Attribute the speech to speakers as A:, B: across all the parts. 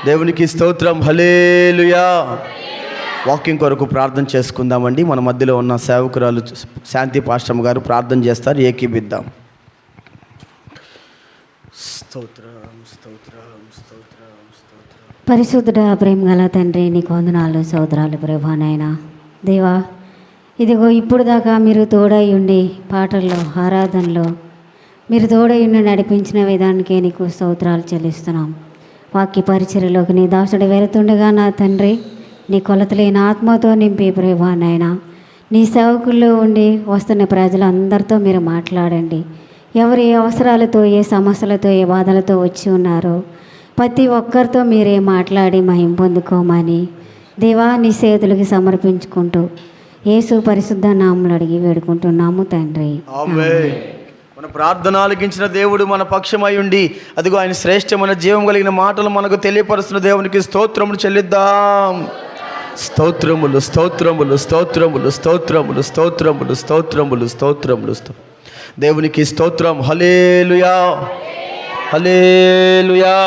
A: దేవునికి స్తోత్రం. హల్లెలూయా. వాకింగ్ కొరకు ప్రార్థన చేసుకుందామండి. మన మధ్యలో ఉన్న సేవకురాలు శాంతి పాస్టమ్ గారు ప్రార్థన చేస్తారు. ఏకీబిద్దాం. స్తోత్రం స్తోత్రం స్తోత్రం స్తోత్రం.
B: పరిశుద్ధుడా, ప్రేమ గల తండ్రి, నీకు వందనాలు స్తోత్రాలు ప్రభా. నాయనా దేవా, ఇదిగో ఇప్పుడు దాకా మీరు తోడై ఉండి పాటల్లో ఆరాధనలో మీరు తోడై ఉండి నడిపించిన విధానికే నీకు స్తోత్రాలు చెల్లిస్తున్నాం. వాక్య పరిచర్యలోకి నీ దాసుడు వెళుతుండగా నా తండ్రి, నీ కొలతలేని ఆత్మతో నింపి ప్రభా నాయనా, నీ సేవకుల్లో ఉండి వస్తున్న ప్రజలందరితో మీరు మాట్లాడండి. ఎవరు ఏ అవసరాలతో, ఏ సమస్యలతో, ఏ బాధలతో వచ్చి ఉన్నారో ప్రతి ఒక్కరితో మీరే మాట్లాడి మహిమ పొందుకోమని దేవా నీ చేతులకి సమర్పించుకుంటూ యేసు పరిశుద్ధ నామములో అడిగి వేడుకుంటున్నాము తండ్రి.
A: ఆమేన్. మన ప్రార్థన ఆలకించిన దేవుడు మన పక్షమై ఉండి అదిగో ఆయన శ్రేష్టమైన జీవం కలిగిన మాటలు మనకు తెలియపరుస్తున్న దేవునికి స్తోత్రములు చెల్లిద్దాం. స్తోత్రములు స్తోత్రములు స్తోత్రములు స్తోత్రములు స్తోత్రములు స్తోత్రములు స్తోత్రములు దేవునికి స్తోత్రం. హల్లెలూయా హల్లెలూయా.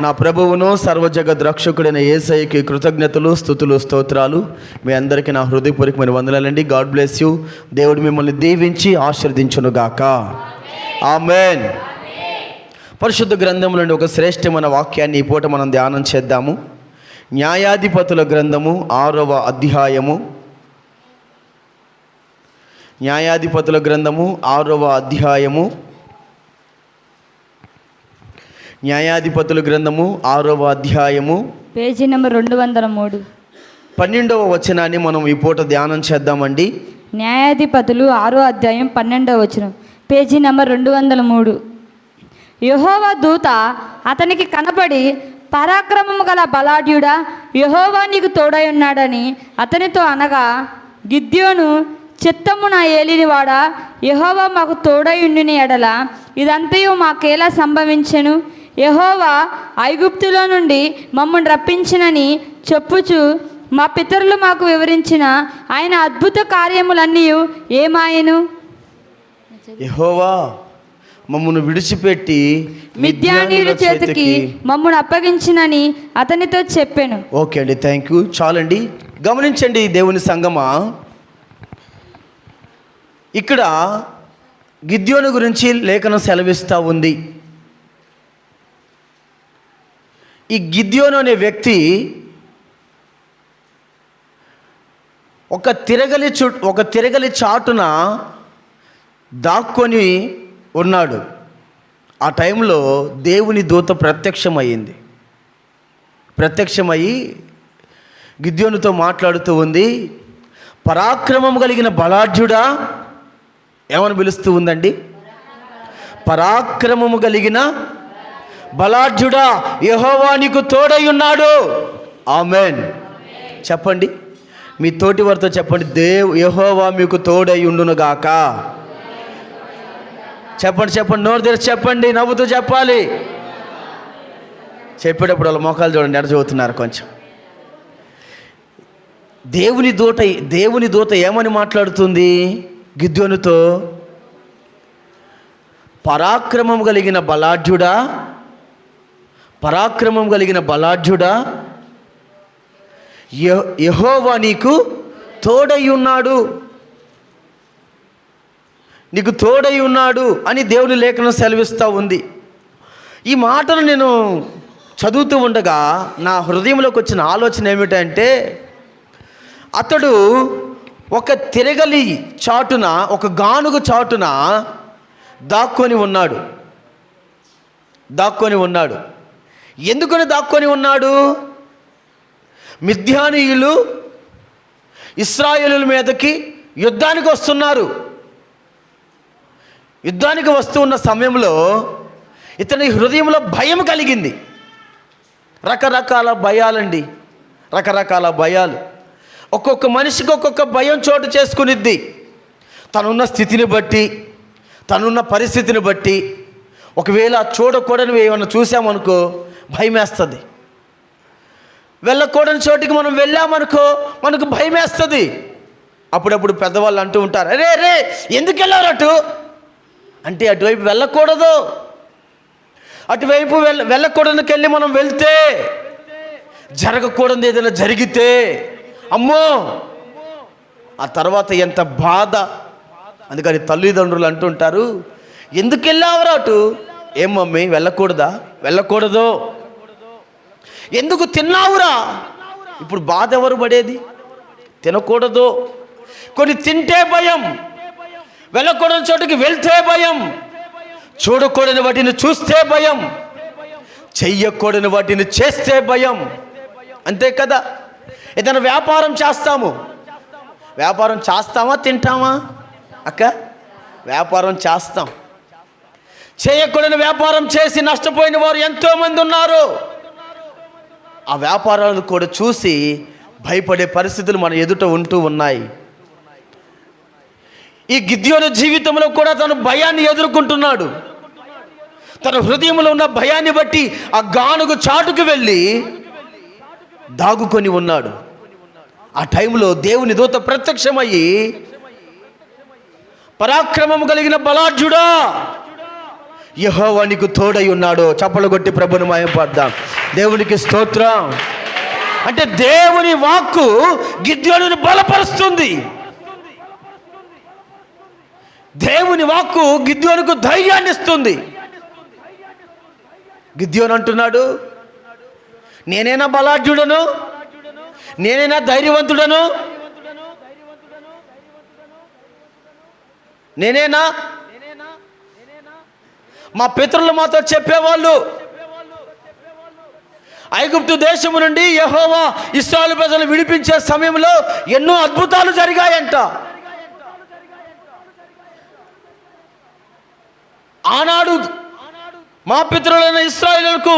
A: నా ప్రభువును సర్వజగత్ రక్షకుడైన యేసయ్యకి కృతజ్ఞతలు, స్తుతులు, స్తోత్రాలు. మీ అందరికీ నా హృదయపూర్వకమైన వందనాలండి. God bless you. దేవుడు మిమ్మల్ని దీవించి ఆశీర్వదించునుగాక. ఆమేన్. పరిశుద్ధ గ్రంథంలో నుండి ఒక శ్రేష్టమైన వాక్యాన్ని ఈ పూట మనం ధ్యానం చేద్దాము. న్యాయాధిపతుల గ్రంథము 6వ అధ్యాయము. న్యాయాధిపతుల గ్రంథము 6వ అధ్యాయము. న్యాయాధిపతుల గ్రంథము 6వ అధ్యాయము,
C: పేజీ నెంబర్ 203,
A: 12వ వచనాన్ని మనం ఈ పూట ధ్యానం చేద్దామండి.
C: న్యాయాధిపతులు 6వ అధ్యాయం 12వ వచనం, పేజీ నెంబర్ 203. యెహోవా దూత అతనికి కనపడి, పరాక్రమము గల బలాఢ్యుడా, యెహోవా నీకు తోడై ఉన్నాడని అతనితో అనగా, గిద్యోను చిత్తమున ఏలినవాడా, యెహోవా మాకు తోడై ఉండిన ఎడల ఇదంతయు మాకేలా సంభవించెను? యెహోవా ఐగుప్తులో నుండి మమ్మల్ని రప్పించినని చెప్పుచు మా పితరులు మాకు వివరించిన ఆయన అద్భుత కార్యములన్నీ ఏమాయను?
A: యెహోవా మమ్మను విడిచిపెట్టి
C: మిద్యానీయుల చేతికి మమ్మను అప్పగించినని అతనితో చెప్పాను.
A: ఓకే అండి, థ్యాంక్ యూ. చాలండి. గమనించండి దేవుని సంగమా, ఇక్కడ గిద్యోను గురించి లేఖనం సెలవిస్తూ ఉంది. ఈ గిద్యోను అనే వ్యక్తి ఒక తిరగలి చాటున దాక్కొని ఉన్నాడు. ఆ టైంలో దేవుని దూత ప్రత్యక్షమయ్యి గిద్యోనుతో మాట్లాడుతూ ఉంది. పరాక్రమం కలిగిన బలాఢ్యుడా, ఏమని పిలుస్తూ ఉందండి? పరాక్రమము కలిగిన బలాఢ్యుడా, యెహోవా నీకు తోడై ఉన్నాడు. ఆమేన్. చెప్పండి, మీ తోటి వారితో చెప్పండి, యెహోవా మీకు తోడై ఉండునుగాక. చెప్పండి చెప్పండి, నోరు తెరిచి చెప్పండి, నవ్వుతూ చెప్పాలి. చెప్పేటప్పుడు వాళ్ళ మోకాలు చూడండి, ఎడ చదువుతున్నారు కొంచెం. దేవుని దూత ఏమని మాట్లాడుతుంది గిద్యోనుతో? పరాక్రమం కలిగిన బలాఢ్యుడా, యెహోవా నీకు తోడై ఉన్నాడు, నీకు తోడై ఉన్నాడు అని దేవుని లేఖనం సెలవిస్తూ ఉంది. ఈ మాటను నేను చదువుతూ ఉండగా నా హృదయంలోకి వచ్చిన ఆలోచన ఏమిటంటే, అతడు ఒక తిరగలి చాటున, ఒక గానుగ చాటున దాక్కొని ఉన్నాడు. ఎందుకని దాక్కొని ఉన్నాడు? మిద్యానీయులు ఇశ్రాయేలుల మీదకి యుద్ధానికి వస్తున్నారు. యుద్ధానికి వస్తూ ఉన్న సమయంలో ఇతని హృదయంలో భయం కలిగింది. రకరకాల భయాలు. ఒక్కొక్క మనిషికి ఒక్కొక్క భయం చోటు చేసుకునిద్ది. తనున్న స్థితిని బట్టి, తనున్న పరిస్థితిని బట్టి. ఒకవేళ చూడకూడనివి ఏమన్నా చూసామనుకో భయం వేస్తుంది. వెళ్ళకూడని చోటికి మనం వెళ్ళామనుకో మనకు భయం వేస్తుంది. అప్పుడప్పుడు పెద్దవాళ్ళు అంటూ ఉంటారు, రే ఎందుకు వెళ్ళారు అటు అంటే, అటువైపు వెళ్ళకూడదు. అటువైపు వెళ్ళకూడనికి వెళ్ళి మనం వెళ్తే, జరగకూడదు ఏదైనా జరిగితే అమ్మో ఆ తర్వాత ఎంత బాధ. అందుకని తల్లిదండ్రులు అంటుంటారు, ఎందుకు వెళ్ళావురా అటు? ఏం మమ్మీ వెళ్ళకూడదు. ఎందుకు తిన్నావురా? ఇప్పుడు బాధ ఎవరు పడేది? తినకూడదు. కొన్ని తింటే భయం, వెళ్ళకూడని చోటుకి వెళ్తే భయం, చూడకూడని వాటిని చూస్తే భయం, చెయ్యకూడని వాటిని చేస్తే భయం. అంతే కదా. ఏదైనా వ్యాపారం చేస్తామా తింటామా అక్క? వ్యాపారం చేస్తాం. చేయకూడని వ్యాపారం చేసి నష్టపోయిన వారు ఎంతోమంది ఉన్నారు. ఆ వ్యాపారాలు కూడా చూసి భయపడే పరిస్థితులు మన ఎదుట ఉంటూ ఉన్నాయి. ఈ గిద్యోను జీవితంలో కూడా తను భయాన్ని ఎదుర్కొంటున్నాడు. తన హృదయంలో ఉన్న భయాన్ని బట్టి ఆ గానుగ చాటుకు వెళ్ళి దాగుకొని ఉన్నాడు. ఆ టైంలో దేవుని దూత ప్రత్యక్షమయ్యి, పరాక్రమం కలిగిన బలాఢ్యుడా, యెహోవా నీకు తోడై ఉన్నాడు. చప్పలు కొట్టి ప్రభుని మహిమపడదాం. దేవునికి స్తోత్రం. అంటే దేవుని వాక్కు గిద్యోనుని బలపరుస్తుంది. దేవుని వాక్కు గిద్యోనుకు ధైర్యాన్ని ఇస్తుంది. గిద్యోను అంటున్నాడు, నేనైనా బలాఢ్యుడను, నేనైనా ధైర్యవంతుడను, నేనేనా? మా పితరులు మాతో చెప్పేవాళ్ళు, ఐగుప్తు దేశము నుండి యెహోవా ఇశ్రాయేలు ప్రజలు విడిపించే సమయంలో ఎన్నో అద్భుతాలు జరిగాయంట. ఆనాడు మా పితరులైన ఇశ్రాయేలులకు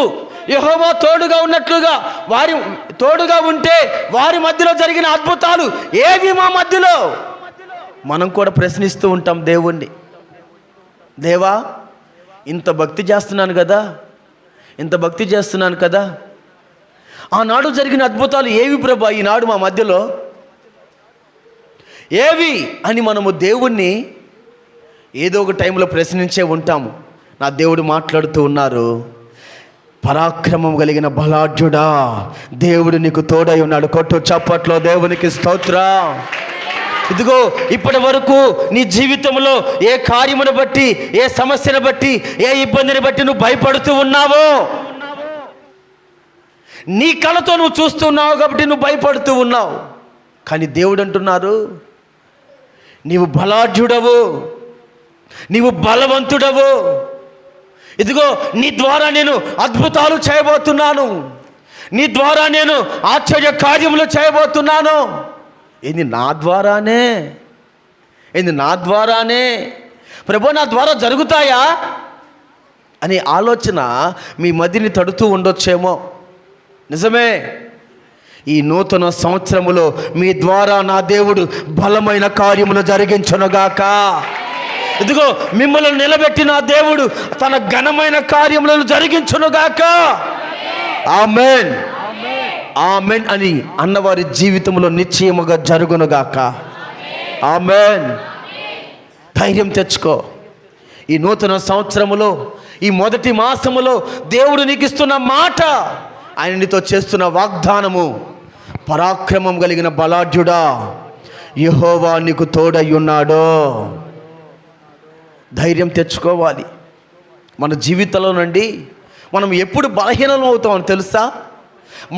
A: యెహోవా తోడుగా ఉన్నట్లుగా, వారి తోడుగా ఉంటే వారి మధ్యలో జరిగిన అద్భుతాలు ఏవి మా మధ్యలో? మనం కూడా ప్రశ్నిస్తూ ఉంటాం దేవుణ్ణి, దేవా ఇంత భక్తి చేస్తున్నాను కదా, ఆనాడు జరిగిన అద్భుతాలు ఏవి ప్రభా ఈనాడు మా మధ్యలో ఏవి అని మనము దేవుణ్ణి ఏదో ఒక టైంలో ప్రశ్నించే ఉంటాము. నా దేవుడు మాట్లాడుతూ ఉన్నారు, పరాక్రమం కలిగిన బలాఢ్యుడా, దేవుడు నీకు తోడై ఉన్నాడు. కొట్టు చప్పట్లో దేవునికి స్తోత్రం. ఇదిగో ఇప్పటి వరకు నీ జీవితంలో ఏ కార్యమును బట్టి, ఏ సమస్యను బట్టి, ఏ ఇబ్బందిని బట్టి నువ్వు భయపడుతూ ఉన్నావో, నీ కళ్ళతో నువ్వు చూస్తున్నావు కాబట్టి నువ్వు భయపడుతూ ఉన్నావు. కానీ దేవుడు అంటున్నారు, నీవు బలాఢ్యుడవు, నీవు బలవంతుడవు. ఇదిగో నీ ద్వారా నేను అద్భుతాలు చేయబోతున్నాను, నీ ద్వారా నేను ఆశ్చర్య కార్యములు చేయబోతున్నాను. ఏంది నా ద్వారానే ప్రభు, నా ద్వారా జరుగుతాయా అనే ఆలోచన మీ మదిని తడుతూ ఉండొచ్చేమో. నిజమే, ఈ నూతన సంవత్సరములో మీ ద్వారా నా దేవుడు బలమైన కార్యములు జరిగించునుగాక. ఇదిగో మిమ్మల్ని నిలబెట్టిన దేవుడు తన ఘనమైన కార్యములను జరిగించునుగాక. ఆమేన్, ఆమేన్ అని అన్నవారి జీవితంలో నిశ్చయముగా జరుగునుగాక. ఆమేన్. ధైర్యం తెచ్చుకో. ఈ నూతన సంవత్సరములో, ఈ మొదటి మాసములో దేవుడు నీకు ఇస్తున్న మాట, ఆయన నీతో చేస్తున్న వాగ్దానము, పరాక్రమం కలిగిన బలాఢ్యుడా, యెహోవా నీకు తోడై ఉన్నాడు. ధైర్యం తెచ్చుకోవాలి. మన జీవితంలో నుండి మనం ఎప్పుడు బలహీనం అవుతామని తెలుసా?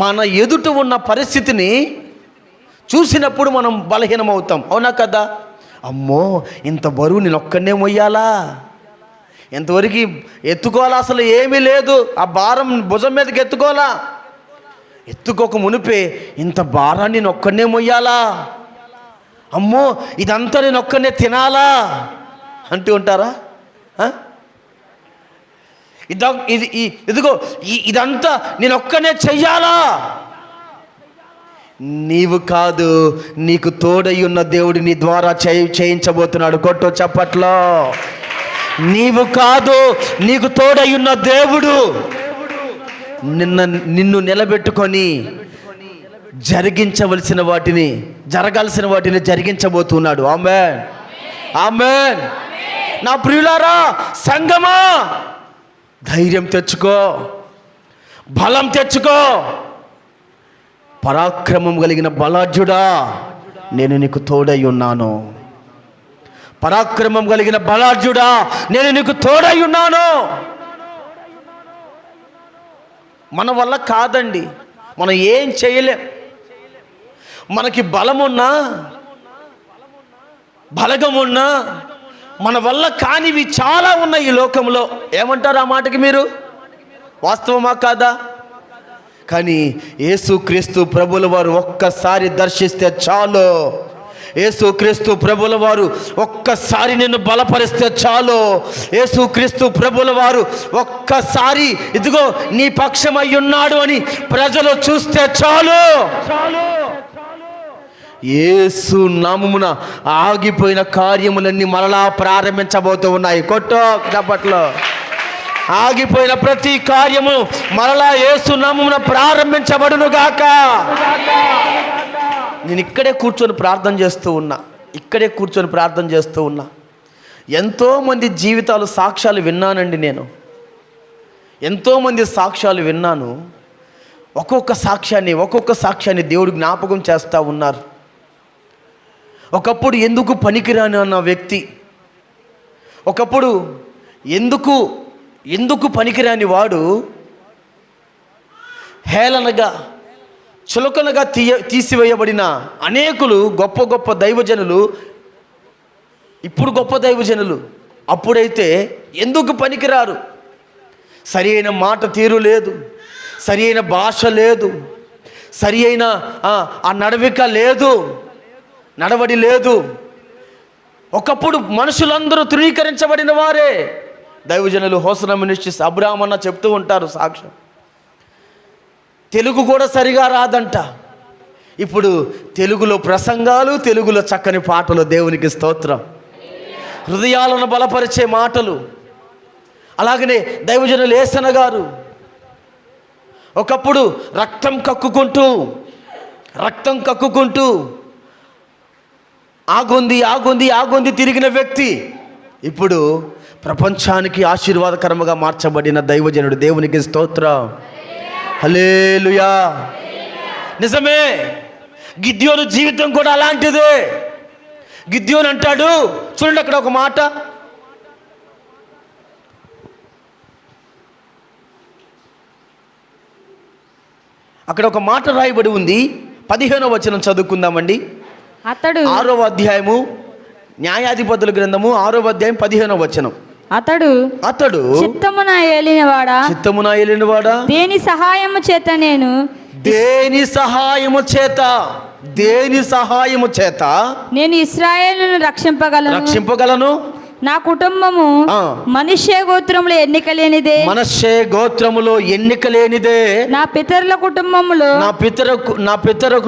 A: మన ఎదుట ఉన్న పరిస్థితిని చూసినప్పుడు మనం బలహీనం అవుతాం. అవునా కదా? అమ్మో ఇంత బరువు నేను ఒక్కనే మొయ్యాలా, ఎంతవరకు ఎత్తుకోవాలా, అసలు ఏమీ లేదు, ఆ భారం భుజం మీదకి ఎత్తుకోక మునిపే ఇంత భారాన్ని నేను ఒక్కనే మొయ్యాలా, అమ్మో ఇదంతా నేను ఒక్కనే తినాలా అంటూ ఉంటారా? ఇదిగో ఇదంతా నేను ఒక్కనే చెయ్యాలా? నీవు కాదు, నీకు తోడై ఉన్న దేవుడు నీ ద్వారా చేయించబోతున్నాడు. కొట్టు చప్పట్లో. నీవు కాదు, నీకు తోడై ఉన్న దేవుడు నిన్ను నిలబెట్టుకొని జరగాల్సిన వాటిని జరిగించబోతున్నాడు. ఆమేన్, ఆమేన్. నా ప్రియులారా, సంగమా, ధైర్యం తెచ్చుకో, బలం తెచ్చుకో. పరాక్రమం కలిగిన బలాఢ్యుడా, నేను నీకు తోడై ఉన్నాను. పరాక్రమం కలిగిన బలాఢ్యుడా, నేను నీకు తోడై ఉన్నాను. మన వల్ల కాదండి, మనం ఏం చేయలేం. మనకి బలమున్నా బలగమున్నా మన వల్ల కానివి చాలా ఉన్నాయి ఈ లోకంలో. ఏమంటారు ఆ మాటకి మీరు? వాస్తవమా కాదా? కానీ యేసుక్రీస్తు ప్రభుల వారు ఒక్కసారి దర్శిస్తే చాలు. యేసుక్రీస్తు ప్రభుల వారు ఒక్కసారి నిన్ను బలపరిస్తే చాలు. యేసుక్రీస్తు ప్రభుల వారు ఒక్కసారి ఇదిగో నీ పక్షమై ఉన్నాడు అని ప్రజలు చూస్తే చాలు. యేసు నామమున ఆగిపోయిన కార్యములన్నీ మరలా ప్రారంభించబోతూ ఉన్నాయి. కొట్టో చప్పట్లో. ఆగిపోయిన ప్రతి కార్యము మరలా యేసు నామమున ప్రారంభించబడును గాక. నేను ఇక్కడే కూర్చొని ప్రార్థన చేస్తూ ఉన్నా. ఎంతోమంది జీవితాలు సాక్ష్యాలు విన్నానండి. నేను ఎంతోమంది సాక్ష్యాలు విన్నాను. ఒక్కొక్క సాక్ష్యాన్ని దేవుడు జ్ఞాపకం చేస్తూ ఉన్నారు. ఒకప్పుడు ఎందుకు పనికిరాని అన్న వ్యక్తి, ఒకప్పుడు ఎందుకు పనికిరాని వాడు హేళనగా చులకనగా తీసివేయబడిన అనేకులు గొప్ప గొప్ప దైవజనులు, ఇప్పుడు గొప్ప దైవజనులు. అప్పుడైతే ఎందుకు పనికిరారు? సరి అయిన మాట తీరు లేదు, సరి అయిన భాష లేదు, సరి అయిన ఆ నడవిక లేదు, నడవడి లేదు. ఒకప్పుడు మనుషులందరూ ధృవీకరించబడిన వారే. దైవజనులు హోసనా మినిస్ట్రీస్ అబ్రాహ్మ్ అన్న చెప్తూ ఉంటారు సాక్ష్యం. తెలుగు కూడా సరిగా రాదంట. ఇప్పుడు తెలుగులో ప్రసంగాలు, తెలుగులో చక్కని పాటలు. దేవునికి స్తోత్రం. హృదయాలను బలపరిచే మాటలు. అలాగనే దైవజనులు యేసన్న గారు ఒకప్పుడు రక్తం కక్కుకుంటూ ఆగొంది తిరిగిన వ్యక్తి ఇప్పుడు ప్రపంచానికి ఆశీర్వాదకరముగా మార్చబడిన దైవజనుడు. దేవునికి స్తోత్రం. హల్లెలూయా. నిజమే, గిద్యోను జీవితం కూడా అలాంటిదే. గిద్యోను అంటాడు, చూడండి అక్కడ ఒక మాట, అక్కడ ఒక మాట రాయబడి ఉంది. 15వ వచనం చదువుకుందామండి.
C: అతడు
A: 6వ అధ్యాయము న్యాయాధిపతుల గ్రంథము 6వ అధ్యాయం 15వ వచనం.
C: అతడు చిత్తమున ఏలినవాడా, దేని సహాయము చేత నేను ఇశ్రాయేలును రక్షింపగలను. నా కుటుంబము మనష్షే గోత్రములో ఎన్నిక లేనిదే. నా పితరుల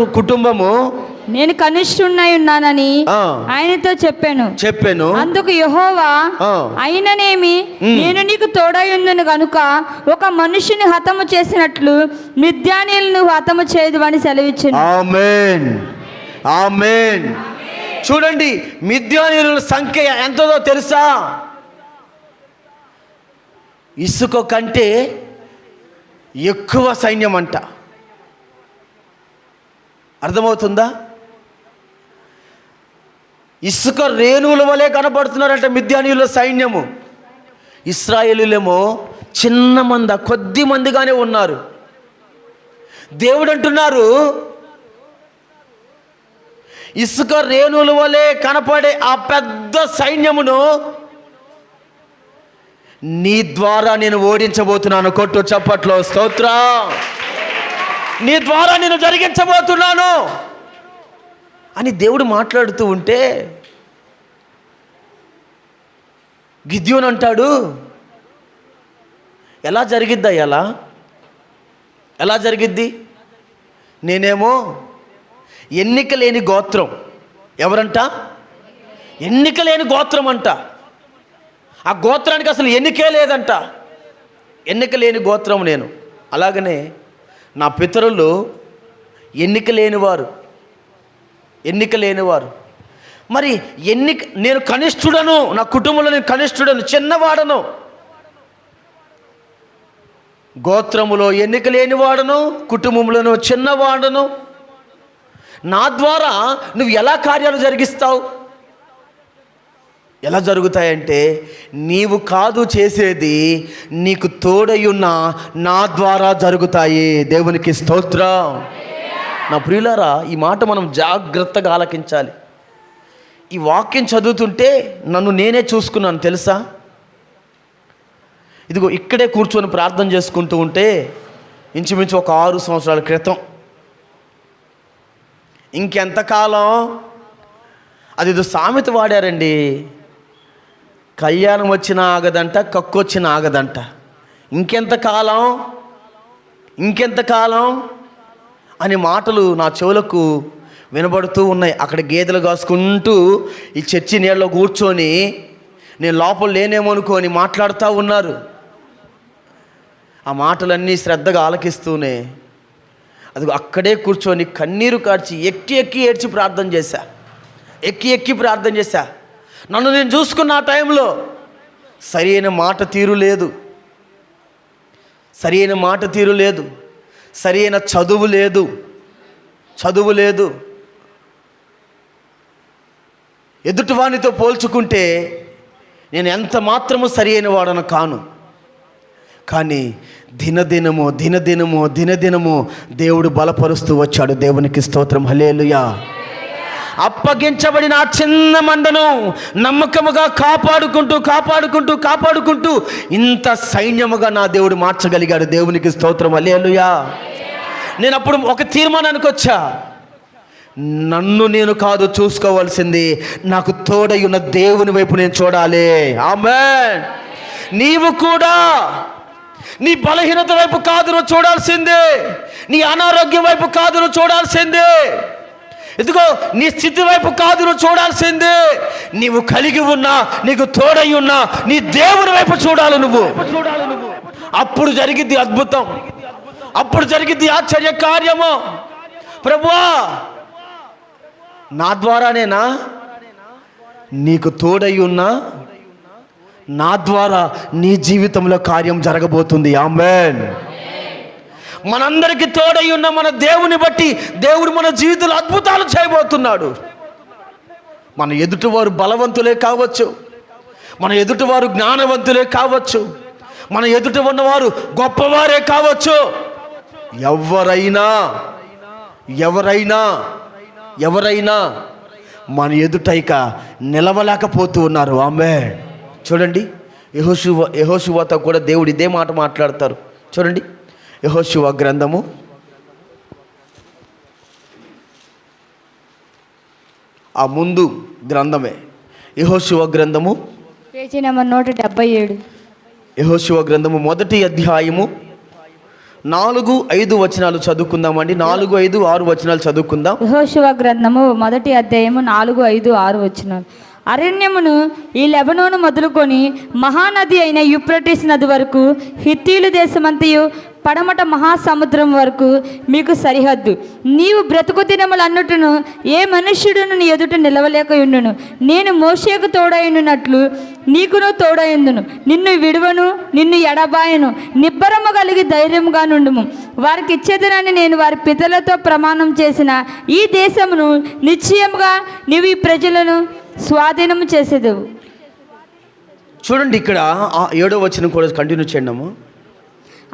C: కుటుంబము నేను కనిష్ఠున్నై ఉన్నానని ఆయనతో చెప్పాను. అందుకు యెహోవా, అయిననేమి నేను నీకు తోడై ఉందును గనుక ఒక మనుషుని హతము చేసినట్లు మిద్యానీయులను హతము చేయదు అని సెలవిచ్చాను.
A: ఆమేన్, ఆమేన్. చూడండి, మిద్యానీయుల సంఖ్య ఎంతదో తెలుసా? ఇసుక కంటే ఎక్కువ సైన్యం అంట. అర్థమవుతుందా? ఇసుక రేణువుల వలె కనపడుతున్నారంట మిద్యానీయుల సైన్యము. ఇశ్రాయేలీయులేమో చిన్న కొద్ది మందిగానే ఉన్నారు. దేవుడు అంటున్నారు, ఇసుక రేణువుల వలె కనపడే ఆ పెద్ద సైన్యమును నీ ద్వారా నేను ఓడించబోతున్నాను. కొట్టు చప్పట్లో స్తోత్రం. నీ ద్వారా నేను జరిగించబోతున్నాను అని దేవుడు మాట్లాడుతూ ఉంటే గిద్యోను అంటాడు, ఎలా జరిగిద్దా? ఎలా జరిగిద్ది? నేనేమో ఎన్నిక లేని గోత్రం. ఎవరంట? ఎన్నిక లేని గోత్రం అంట. ఆ గోత్రానికి అసలు ఎన్నికే లేదంట. ఎన్నిక లేని గోత్రం నేను. అలాగనే నా పితరులు ఎన్నిక లేనివారు. మరి నేను కనిష్ఠుడను, నా కుటుంబంలో నేను కనిష్ఠుడను, చిన్నవాడను. గోత్రములో ఎన్నిక లేని వాడను, కుటుంబంలోనూ చిన్నవాడను, నా ద్వారా నువ్వు ఎలా కార్యాలు జరిగిస్తావు? ఎలా జరుగుతాయంటే, నీవు కాదు చేసేది, నీకు తోడయున్న నా ద్వారా జరుగుతాయి. దేవునికి స్తోత్రం. నా ప్రియులారా, ఈ మాట మనం జాగ్రత్తగా ఆలకించాలి. ఈ వాక్యం చదువుతుంటే నన్ను నేనే చూసుకున్నాను తెలుసా. ఇదిగో ఇక్కడే కూర్చొని ప్రార్థన చేసుకుంటూ ఉంటే ఇంచుమించు ఒక 6 సంవత్సరాల క్రితం, ఇంకెంతకాలం, అది సామెత వాడారండి, కళ్యాణం వచ్చినా ఆగదంట, కక్కు వచ్చినా ఆగదంట. ఇంకెంతకాలం అనే మాటలు నా చెవులకు వినబడుతూ ఉన్నాయి. అక్కడ గేదెలు కాసుకుంటూ ఈ చర్చి నీళ్ళలో కూర్చొని నేను లోపల లేనేమో అనుకొని మాట్లాడుతూ ఉన్నారు. ఆ మాటలన్నీ శ్రద్ధగా ఆలకిస్తూనే అది అక్కడే కూర్చొని కన్నీరు కార్చి ఎక్కి ఏడ్చి ప్రార్థన చేశా. ఎక్కి ప్రార్థన చేశా. నన్ను నేను చూసుకున్న ఆ టైంలో సరైన మాట తీరు లేదు, సరైన చదువు లేదు. ఎదుటివానితో పోల్చుకుంటే నేను ఎంత మాత్రము సరైన వాడను కాను. కానీ దినదినము దేవుడు బలపరుస్తూ వచ్చాడు. దేవునికి స్తోత్రం. హల్లెలూయా. అప్పగించబడిన ఆ చిన్న మందను నమ్మకముగా కాపాడుకుంటూ ఇంత సైన్యముగా నా దేవుడు మార్చగలిగాడు. దేవునికి స్తోత్రం. హల్లెలూయా. నేను అప్పుడు ఒక తీర్మానానికి వచ్చా, నన్ను నేను కాదు చూసుకోవాల్సింది, నాకు తోడయున్న దేవుని వైపు నేను చూడాలి. ఆమేన్. నీవు కూడా నీ బలహీనత వైపు కాదు నువ్వు చూడాల్సిందే, నీ అనారోగ్యం వైపు కాదు నువ్వు చూడాల్సిందే, ఇదిగో నీ స్థితి వైపు కాదు నువ్వు చూడాల్సిందే, నీవు కలిగి ఉన్నా, నీకు తోడై ఉన్నా నీ దేవుని వైపు చూడాలి నువ్వు. అప్పుడు జరిగిద్ది అద్భుతం, అప్పుడు జరిగిద్ది ఆశ్చర్య కార్యము. ప్రభువా, నా ద్వారానేనా? నీకు తోడై ఉన్నా నా ద్వారా నీ జీవితంలో కార్యం జరగబోతుంది. ఆమేన్. మనందరికీ తోడై ఉన్న మన దేవుని బట్టి దేవుడు మన జీవితంలో అద్భుతాలు చేయబోతున్నాడు. మన ఎదుటివారు బలవంతులే కావచ్చు, మన ఎదుటివారు జ్ఞానవంతులే కావచ్చు, మన ఎదుట ఉన్నవారు గొప్పవారే కావచ్చు, ఎవరైనా మన ఎదుటైక నిలవలేకపోతూ ఉన్నారు. ఆమేన్. చూడండి, యెహోషువతో కూడా దేవుడు ఇదే మాట మాట్లాడతారు. చూడండి, యెహోషువ గ్రంథము ఆ ముందు గ్రంథమే, యెహోషువ గ్రంథము
C: పేజీ నెంబర్ 177.
A: యెహోషువ గ్రంథము 1వ అధ్యాయము 4-5 వచనాలు చదువుకుందామండి. 4, 5, 6 వచనాలు చదువుకుందాం.
C: యెహోషువ గ్రంథము 1వ అధ్యాయము 4, 5, 6 వచనాలు. అరణ్యమును ఈ లెబనోను మొదలుకొని మహానది అయిన యూఫ్రటీస్ నది వరకు, హిత్తీయుల దేశమంతయు పడమట మహాసముద్రం వరకు మీకు సరిహద్దు. నీవు బ్రతుకు దినములన్నిటిను ఏ మనుష్యుడును నీ ఎదుట నిలవలేకయుండును. నేను మోషేకు తోడైండునట్లు నీకును తోడైందును. నిన్ను విడువను, నిన్ను ఎడబాయను. నిబ్బరము కలిగి ధైర్యముగా నుండుము. వారికి ఇచ్చేదనని నేను వారి పితలతో ప్రమాణం చేసిన ఈ దేశమును నిశ్చయముగా నీవు ఈ ప్రజలను స్వాధీనము చేసేదవు.
A: చూడండి, ఇక్కడ 7వ వచనం కూడా కంటిన్యూ చేయండి.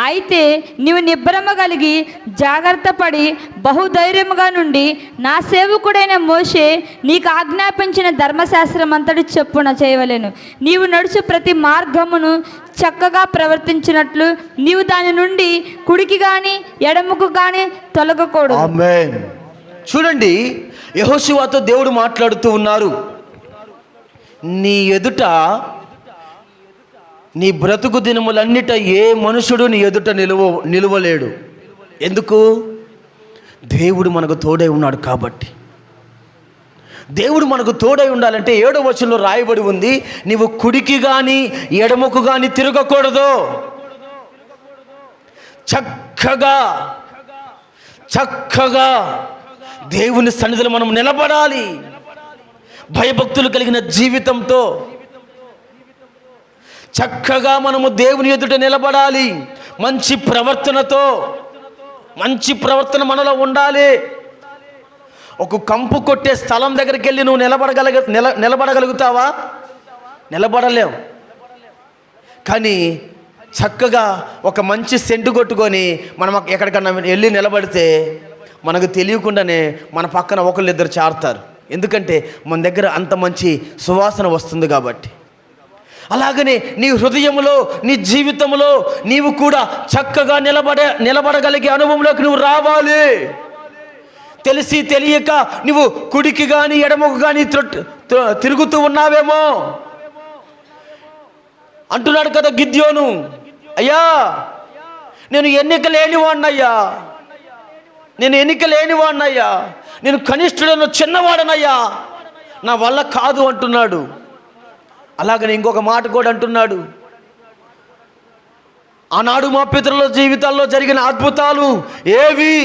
C: అయితే నీవు నిబ్బరము కలిగి జాగ్రత్త పడి బహుధైర్యముగా నుండి నా సేవకుడైన మోషే నీకు ఆజ్ఞాపించిన ధర్మశాస్త్రం అంతటి చెప్పున చేయవలెను. నీవు నడుచు ప్రతి మార్గమును చక్కగా ప్రవర్తించినట్లు నీవు దాని నుండి కుడికి కానీ ఎడముకు కానీ తొలగకూడదు.
A: ఆమేన్. చూడండి, యెహోషువతో దేవుడు మాట్లాడుతూ ఉన్నారు. నీ ఎదుట, నీ బ్రతుకు దినములన్నిట ఏ మనుషుడు నీ ఎదుట నిలువలేడు. ఎందుకు? దేవుడు మనకు తోడై ఉన్నాడు కాబట్టి. దేవుడు మనకు తోడై ఉండాలంటే 7వ వచనంలో రాయబడి ఉంది, నీవు కుడికి కానీ ఎడమకు కానీ తిరగకూడదు. చక్కగా దేవుని సన్నిధిలో మనం నిలబడాలి, భయభక్తులు కలిగిన జీవితంతో చక్కగా మనము దేవుని ఎదుట నిలబడాలి. మంచి ప్రవర్తనతో, మంచి ప్రవర్తన మనలో ఉండాలి. ఒక కంపు కొట్టే స్థలం దగ్గరికి వెళ్ళి నువ్వు నిలబడగలుగుతావా? నిలబడలేవు. కానీ చక్కగా ఒక మంచి సెంటు కొట్టుకొని మనం ఎక్కడికన్నా వెళ్ళి నిలబడితే మనకు తెలియకుండానే మన పక్కన ఒకళ్ళిద్దరు చేరతారు. ఎందుకంటే మన దగ్గర అంత మంచి సువాసన వస్తుంది కాబట్టి. అలాగనే నీ హృదయంలో, నీ జీవితంలో నీవు కూడా చక్కగా నిలబడగలిగే అనుభవంలోకి నువ్వు రావాలి. తెలిసి తెలియక నువ్వు కుడికి కానీ ఎడమకు కానీ తిరుగుతూ ఉన్నావేమో. అంటున్నాడు కదా గిద్యోను, అయ్యా నేను ఎన్నిక లేనివాడినయ్యా, నేను కనిష్ఠుడను, చిన్నవాడనయ్యా, నా వల్ల కాదు అంటున్నాడు. అలాగని ఇంకొక మాట కూడా అంటున్నాడు, ఆనాడు మా పితరుల జీవితాల్లో జరిగిన అద్భుతాలు ఏవి?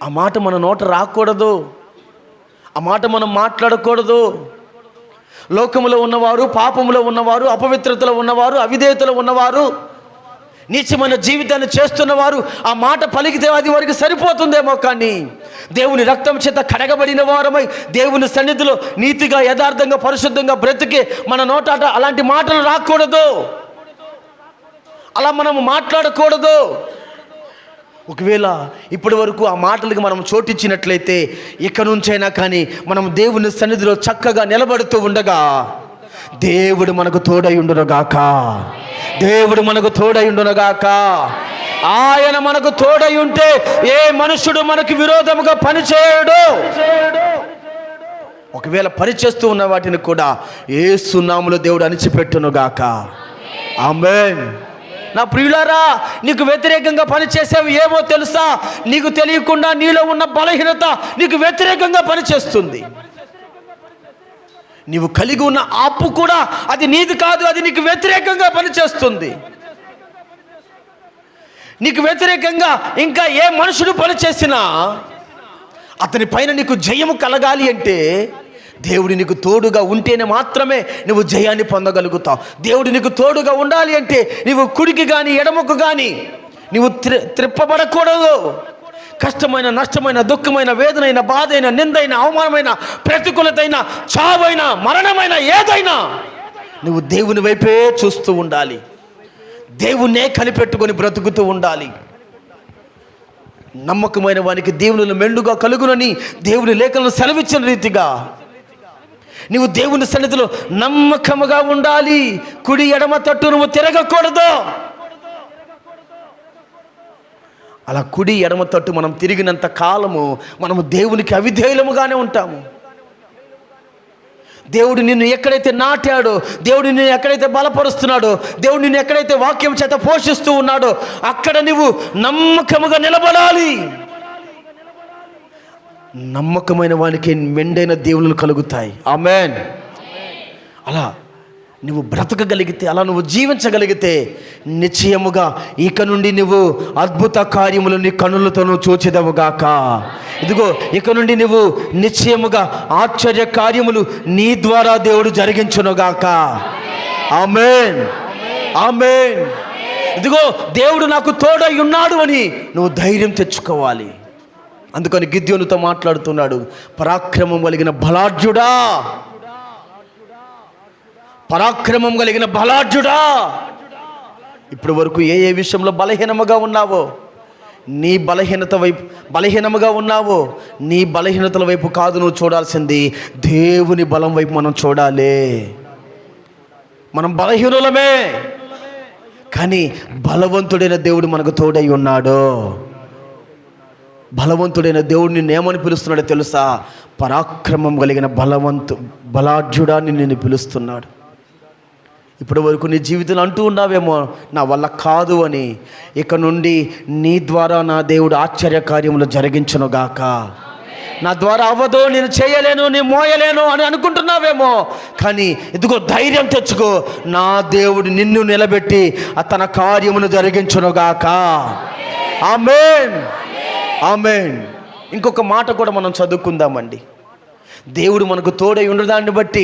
A: ఆ మాట మన నోట రాకూడదు, ఆ మాట మనం మాట్లాడకూడదు. లోకములో ఉన్నవారు, పాపములో ఉన్నవారు, అపవిత్రతలో ఉన్నవారు, అవిధేయతలో ఉన్నవారు, నీచమైన జీవితాన్ని చేస్తున్నవారు ఆ మాట పలికితే అది వారికి సరిపోతుందేమో. కానీ దేవుని రక్తం చేత కడగబడిన వారమై దేవుని సన్నిధిలో నీతిగా, యథార్థంగా, పరిశుద్ధంగా బ్రతికే మన నోటాట అలాంటి మాటలు రాకూడదు. అలా మనము మాట్లాడకూడదు. ఒకవేళ ఇప్పటి వరకు ఆ మాటలకి మనం చోటిచ్చినట్లయితే ఇక నుంచైనా కానీ మనం దేవుని సన్నిధిలో చక్కగా నిలబడుతూ ఉండగా దేవుడు మనకు తోడయుండునుగాక, దేవుడు మనకు తోడయుండునుగాక. ఆయన మనకు తోడై ఉంటే ఏ మనుషుడు మనకు విరోధముగా పనిచేయడు. ఒకవేళ పనిచేస్తూ ఉన్న వాటిని కూడా యేసు నామములో దేవుడు అణిచిపెట్టునుగాక. ఆమేన్. నా ప్రియులారా, నీకు వ్యతిరేకంగా పనిచేసేవి ఏమో తెలుసా? నీకు తెలియకుండా నీలో ఉన్న బలహీనత నీకు వ్యతిరేకంగా పనిచేస్తుంది. నీవు కలిగి ఉన్న అప్పు కూడా అది నీది కాదు, అది నీకు వ్యతిరేకంగా పనిచేస్తుంది. నీకు వ్యతిరేకంగా ఇంకా ఏ మనుషుడు పనిచేసినా అతని పైన నీకు జయము కలగాలి అంటే దేవుడు నీకు తోడుగా ఉంటేనే మాత్రమే నువ్వు జయాన్ని పొందగలుగుతావు. దేవుడు నీకు తోడుగా ఉండాలి అంటే నీవు కుడికి కానీ ఎడమకు కానీ నీవు త్రిప్పబడకూడదు. కష్టమైన, నష్టమైన, దుఃఖమైన, వేదనైన, బాధైన, నిందైన, అవమానమైన, ప్రతికూలతైన, చావైన, మరణమైన ఏదైనా నువ్వు దేవుని వైపే చూస్తూ ఉండాలి. దేవుణ్ణే కనిపెట్టుకొని బ్రతుకుతూ ఉండాలి. నమ్మకమైన వానికి దేవుని మెండుగా కలుగునని దేవుని లేఖలను సెలవిచ్చిన రీతిగా నీవు దేవుని సన్నిధిలో నమ్మకముగా ఉండాలి. కుడి ఎడమ తట్టు నువ్వు తిరగకూడదు. అలా కుడి ఎడమ తట్టు మనం తిరిగినంత కాలము మనము దేవునికి అవిధేయులముగానే ఉంటాము. దేవుడు నిన్ను ఎక్కడైతే నాటాడో, దేవుడు నిన్ను ఎక్కడైతే బలపరుస్తున్నాడో, దేవుడు నిన్ను ఎక్కడైతే వాక్యం చేత పోషిస్తూ ఉన్నాడో అక్కడ నువ్వు నమ్మకముగా నిలబడాలి. నమ్మకమైన వానికి మెండైన దేవుళ్ళు కలుగుతాయి. ఆమేన్. అలా నువ్వు బ్రతకగలిగితే, అలా నువ్వు జీవించగలిగితే నిశ్చయముగా ఇక నుండి నువ్వు అద్భుత కార్యములు నీ కన్నులతోనూ చూచెదవుగాక. ఇదిగో ఇక నుండి నువ్వు నిశ్చయముగా ఆశ్చర్య కార్యములు నీ ద్వారా దేవుడు జరిగించునుగాక. ఆమేన్, ఆమేన్. ఇదిగో దేవుడు నాకు తోడై ఉన్నాడు అని నువ్వు ధైర్యం తెచ్చుకోవాలి. అందుకని గిద్యోనుతో మాట్లాడుతున్నాడు, పరాక్రమం కలిగిన బలాఢ్యుడా, పరాక్రమం కలిగిన బలాఢ్యుడా. ఇప్పటి వరకు ఏ ఏ విషయంలో బలహీనముగా ఉన్నావో, నీ బలహీనముగా ఉన్నావో నీ బలహీనతల వైపు కాదు నువ్వు చూడాల్సింది, దేవుని బలం వైపు మనం చూడాలి. మనం బలహీనులమే, కానీ బలవంతుడైన దేవుడు మనకు తోడై ఉన్నాడు. బలవంతుడైన దేవుడు నిన్ను ఏమని పిలుస్తున్నాడో తెలుసా? పరాక్రమం కలిగిన బలాఢ్యుడా నిన్ను పిలుస్తున్నాడు. ఇప్పటి వరకు నీ జీవితంలో అంటూ ఉన్నావేమో, నా వల్ల కాదు అని. ఇక నుండి నీ ద్వారా నా దేవుడు ఆశ్చర్య కార్యములు జరిగించునుగాక. నా ద్వారా అవ్వదు, నేను చేయలేను, నేను మోయలేను అని అనుకుంటున్నావేమో, కానీ ఇదిగో ధైర్యం తెచ్చుకో, నా దేవుడు నిన్ను నిలబెట్టి తన కార్యమును జరిగించునుగాక. ఆమేన్, ఆమేన్. ఇంకొక మాట కూడా మనం చదువుకుందామండి. దేవుడు మనకు తోడై ఉండడాన్ని బట్టి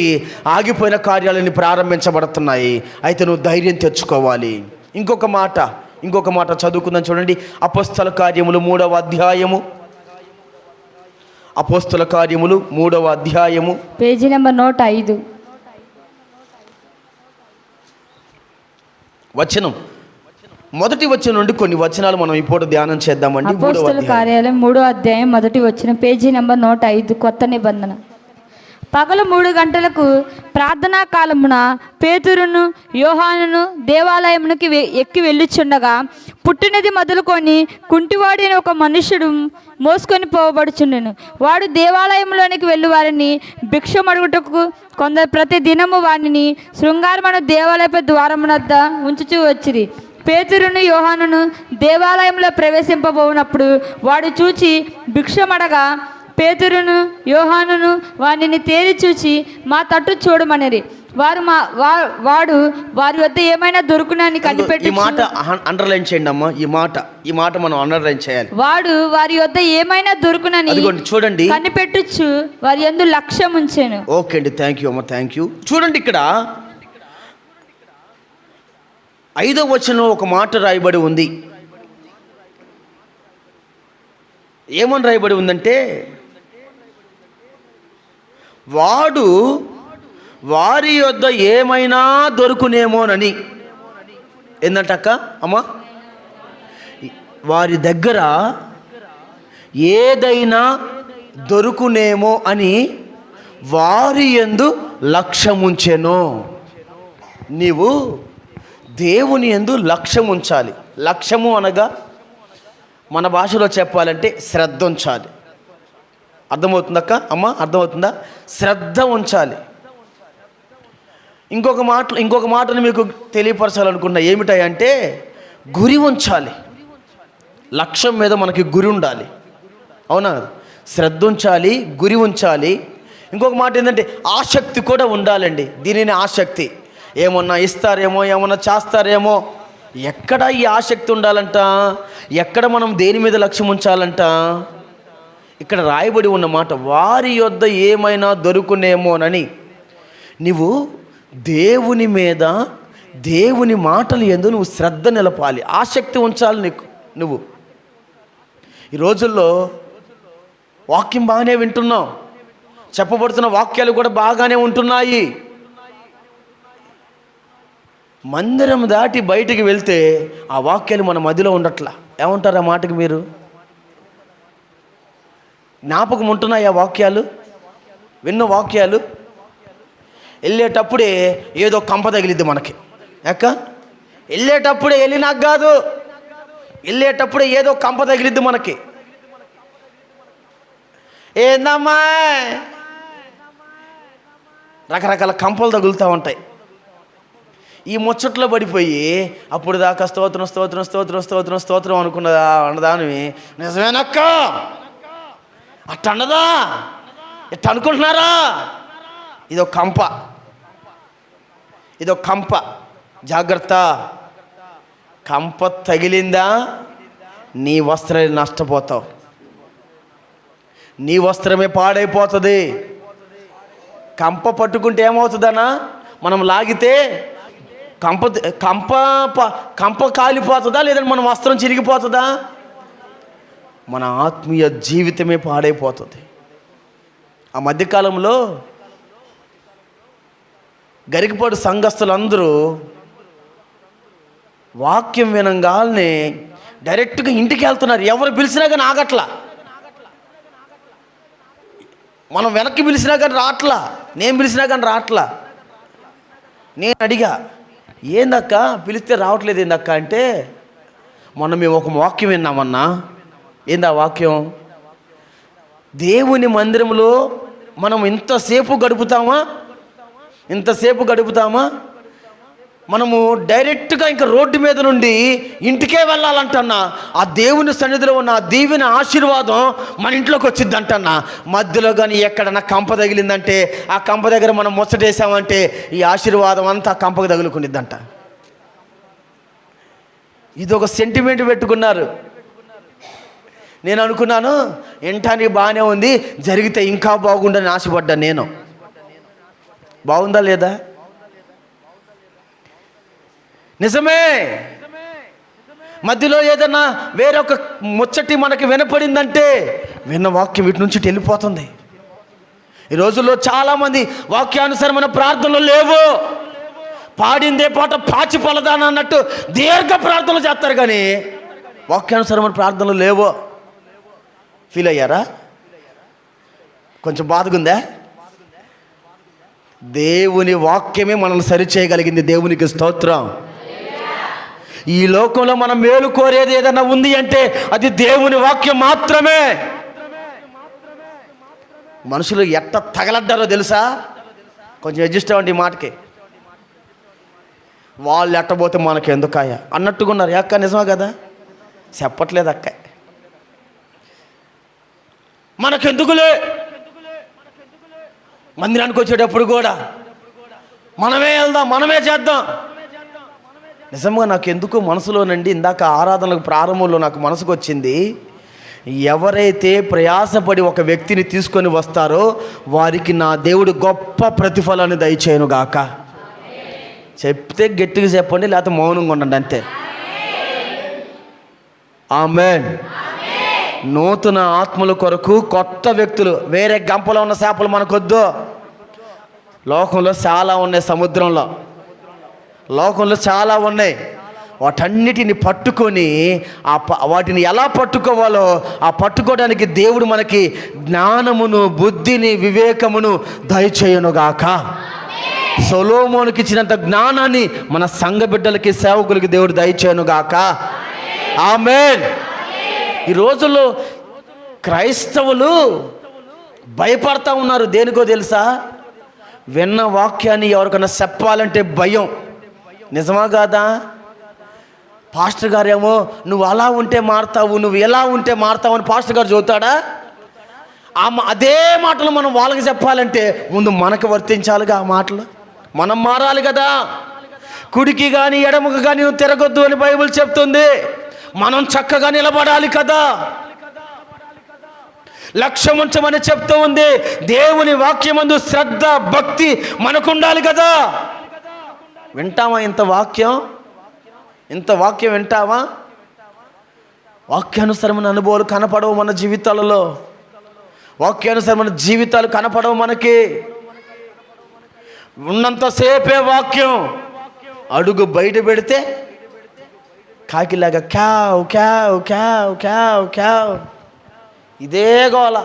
A: ఆగిపోయిన కార్యాలన్నీ ప్రారంభించబడుతున్నాయి. అయితే నువ్వు ధైర్యం తెచ్చుకోవాలి. ఇంకొక మాట చదువుకుందాం చూడండి. అపోస్తల కార్యములు 3వ అధ్యాయము. అపోస్తల కార్యములు 3వ అధ్యాయము,
C: పేజీ నెంబర్ 105.
A: వచనం, మొదటి వచనం నుండి కొన్ని వచనాలు మనం ఇప్పుడు ధ్యానం చేద్దామండి.
C: అపోస్తల కార్యాలయం 3వ అధ్యాయం మొదటి వచనం, పేజీ నెంబర్ 105, కొత్త నిబంధన. పగలు 3 గంటలకు ప్రార్థనా కాలమున పేతురును యోహానును దేవాలయమునకి ఎక్కి వెళ్ళుచుండగా పుట్టినది మొదలుకొని కుంటివాడిని ఒక మనుష్యుడు మోసుకొని పోవబడుచుండెను. వాడు దేవాలయంలోనికి వెళ్ళి వారిని భిక్షమడుగుటకు కొందరు ప్రతి దినము వారిని శృంగారమను దేవాలయపు ద్వారమునద్ద ఉంచుచూ వచ్చిరి. పేతురును యోహానును దేవాలయంలో ప్రవేశింపబోనప్పుడు వాడు చూచి భిక్షమడగా పేతురును యోహానును వారిని తేరి చూచి మా తట్టు చూడమనిరి. వాడు వారి వద్ద ఏమైనా దొరుకునని కనిపెట్టి,
A: ఈ మాట అండర్లైన్ చేయండి అమ్మా. ఈ మాట మనం అండర్లైన్ చేయాలి.
C: వాడు వారి వద్ద ఏమైనా దొరుకునని
A: చూడండి
C: కనిపెట్టచ్చు వారి యందు లక్ష్యం ఉంచాను.
A: ఓకే అండి, థ్యాంక్ యూ అమ్మా, థ్యాంక్ యూ. చూడండి ఇక్కడ 5వ వచనం ఒక మాట రాయబడి ఉంది. ఏమని రాయబడి ఉందంటే, వాడు వారి యొద్ద ఏమైనా దొరుకునేమోనని. ఏందంటక్క అమ్మా? వారి దగ్గర ఏదైనా దొరుకునేమో అని వారి యందు లక్ష్యముంచెను. నీవు దేవుని యందు లక్ష్యం ఉంచాలి. లక్ష్యము అనగా మన భాషలో చెప్పాలంటే శ్రద్ధ ఉంచాలి. అర్థమవుతుందక్క అమ్మ? అర్థమవుతుందా? శ్రద్ధ ఉంచాలి. ఇంకొక మాటను మీకు తెలియపరచాలనుకున్నా. ఏమిటాయంటే గురి ఉంచాలి. లక్ష్యం మీద మనకి గురి ఉండాలి. అవునా? శ్రద్ధ ఉంచాలి, గురి ఉంచాలి. ఇంకొక మాట ఏంటంటే ఆసక్తి కూడా ఉండాలండి. దీనిని ఆసక్తి. ఏమన్నా ఇస్తారేమో, ఏమన్నా చేస్తారేమో. ఎక్కడ ఈ ఆసక్తి ఉండాలంట? ఎక్కడ మనం దేని మీద లక్ష్యం ఉంచాలంట? ఇక్కడ రాయబడి ఉన్న మాట, వారి యొద్ద ఏమైనా దొరుకునేమోనని. నువ్వు దేవుని మీద, దేవుని మాటలు యందు నువ్వు శ్రద్ధ నిలపాలి, ఆసక్తి ఉంచాలి. నువ్వు ఈ రోజుల్లో వాక్యం బాగానే వింటున్నావు, చెప్పబడుతున్న వాక్యాలు కూడా బాగానే ఉంటున్నాయి. మందిరం దాటి బయటికి వెళ్తే ఆ వాక్యాలు మన మధ్యలో ఉండట్లా. ఏమంటారు ఆ మాటకి మీరు? జ్ఞాపకం ఉంటున్నాయి ఆ వాక్యాలు, విన్న వాక్యాలు. వెళ్ళేటప్పుడే ఏదో కంప తగిలిద్ది మనకి. వెళ్ళేటప్పుడే, వెళ్ళినాక కాదు, వెళ్ళేటప్పుడే ఏదో కంప తగిలిద్ది మనకి. ఏందమ్మా, రకరకాల కంపలు తగులుతూ ఉంటాయి. ఈ ముచ్చట్లో పడిపోయి అప్పుడు దాకా స్తోత్రం స్తోత్రం స్తోత్రం స్తోత్రం స్తోత్రం అన్నదాని నిజమేనక్క, అట్ట అన్నదా, ఇట్ట అనుకుంటున్నారా? ఇదొక కంప. జాగ్రత్త. కంప తగిలిందా నీ వస్త్రాలు నష్టపోతావు, నీ వస్త్రమే పాడైపోతుంది. కంప పట్టుకుంటే ఏమవుతుందనా? మనం లాగితే కంప కాలిపోతుందా, లేదంటే మన వస్త్రం చిరిగిపోతుందా? మన ఆత్మీయ జీవితమే పాడైపోతుంది. ఆ మధ్యకాలంలో గరికపాడు సంఘస్థులందరూ వాక్యం వినంగానే డైరెక్ట్గా ఇంటికి వెళ్తున్నారు. ఎవరు పిలిచినా కానీ ఆగట్లా. మనం వెనక్కి పిలిచినా కానీ రాట్లా, నేను పిలిచినా కానీ రాట్లా. నేను అడిగా, ఏందక్క పిలిస్తే రావట్లేదు ఏందక్క అంటే, మొన్న మేము ఒక వాక్యం విన్నామన్నా. ఏందా వాక్యం? దేవుని మందిరంలో మనం ఇంతసేపు గడుపుతామా? మనము డైరెక్ట్గా ఇంకా రోడ్డు మీద నుండి ఇంటికే వెళ్ళాలంటన్నా. ఆ దేవుని సన్నిధిలో ఉన్న ఆ దీవెన ఆశీర్వాదం మన ఇంట్లోకి వచ్చిందంటన్నా. మధ్యలో కానీ ఎక్కడన్నా కంప తగిలిందంటే, ఆ కంప దగ్గర మనం ముచ్చటేసామంటే ఈ ఆశీర్వాదం అంతా ఆ కంపకు తగులుకునిద్దంట. ఇది ఒక సెంటిమెంట్ పెట్టుకున్నారు. నేను అనుకున్నాను వినటానికి బాగానే ఉంది, జరిగితే ఇంకా బాగుండని ఆశపడ్డాను. నేను బాగుందా లేదా? నిజమే, మధ్యలో ఏదైనా వేరొక ముచ్చటి మనకి వినపడిందంటే విన్న వాక్యం వీటి నుంచి వెళ్ళిపోతుంది. ఈ రోజుల్లో చాలామంది వాక్యానుసరమైన ప్రార్థనలు లేవు. పాడిందే పాట పాచి పొలదాన అన్నట్టు దీర్ఘ ప్రార్థనలు చేస్తారు, కానీ వాక్యానుసరమైన ప్రార్థనలు లేవు. ఫీల్ అయ్యారా? కొంచెం బాధగుందా? దేవుని వాక్యమే మనల్ని సరిచేయగలిగింది. దేవునికి స్తోత్రం. ఈ లోకంలో మనం మేలు కోరేది ఏదైనా ఉంది అంటే అది దేవుని వాక్యం మాత్రమే. మనుషులు ఎట్ట తగలడ్డారో తెలుసా? కొంచెం అడ్జస్ట్ అవ్వండి ఈ మాటకి. వాళ్ళు ఎట్టబోతే మనకి ఎందుకాయ అన్నట్టుగా ఉన్నారు. అక్క నిజమా కదా? చెప్పట్లేదు అక్క. మనకెందుకులే, మందిరానికి వచ్చేటప్పుడు కూడా మనమే వెళ్దాం, మనమే చేద్దాం. నిజంగా నాకు ఎందుకు మనసులోనండి ఇందాక ఆరాధనలకు ప్రారంభంలో నాకు మనసుకు వచ్చింది, ఎవరైతే ప్రయాసపడి ఒక వ్యక్తిని తీసుకొని వస్తారో వారికి నా దేవుడు గొప్ప ప్రతిఫలాన్ని దయచేయునుగాక. చెప్తే గట్టిగా చెప్పండి, లేకపోతే మౌనంగా ఉండండి అంతే. ఆమేన్. నూతన ఆత్మల కొరకు కొత్త వ్యక్తులు, వేరే గంపలో ఉన్న చేపలు మనకొద్దు. లోకంలో చాలా ఉన్నాయి, సముద్రంలో లోకంలో చాలా ఉన్నాయి. వాటన్నిటిని పట్టుకొని వాటిని ఎలా పట్టుకోవాలో ఆ పట్టుకోవడానికి దేవుడు మనకి జ్ఞానమును, బుద్ధిని, వివేకమును దయచేయునుగాక. సొలొమోనుకి ఇచ్చినంత జ్ఞానాన్ని మన సంఘ బిడ్డలకి, సేవకులకి దేవుడు దయచేయునుగాక. ఆమేన్. ఈ రోజుల్లో క్రైస్తవులు భయపడతా ఉన్నారు. దేనికో తెలుసా? విన్న వాక్యాన్ని ఎవరికైనా చెప్పాలంటే భయం. నిజమా కాదా? పాస్టర్ గారు ఏమో నువ్వు అలా ఉంటే మారుతావు, నువ్వు ఎలా ఉంటే మారుతావు అని పాస్టర్ గారు చెబుతాడా? అదే మాటలు మనం వాళ్ళకి చెప్పాలంటే ముందు మనకు వర్తించాలిగా ఆ మాటలు. మనం మారాలి కదా. కుడికి కానీ ఎడమకు కానీ నువ్వు తిరగొద్దు అని బైబిల్ చెప్తుంది. మనం చక్కగా నిలబడాలి కదా. లక్ష్యం ఉంచమని చెప్తూ ఉంది. దేవుని వాక్యమందు శ్రద్ధ, భక్తి మనకు ఉండాలి కదా. వింటామా ఇంత వాక్యం? ఇంత వాక్యం వింటామా? వాక్యానుసరమైన అనుభవాలు కనపడవు మన జీవితాలలో. వాక్యానుసరమైన జీవితాలు కనపడవు మనకి. ఉన్నంతసేపే వాక్యం, అడుగు బయట పెడితే కాకిలాగా క్యావ్ క్యావ్ క్యావ్ క్యావ్ క్యావ్, ఇదే గోల.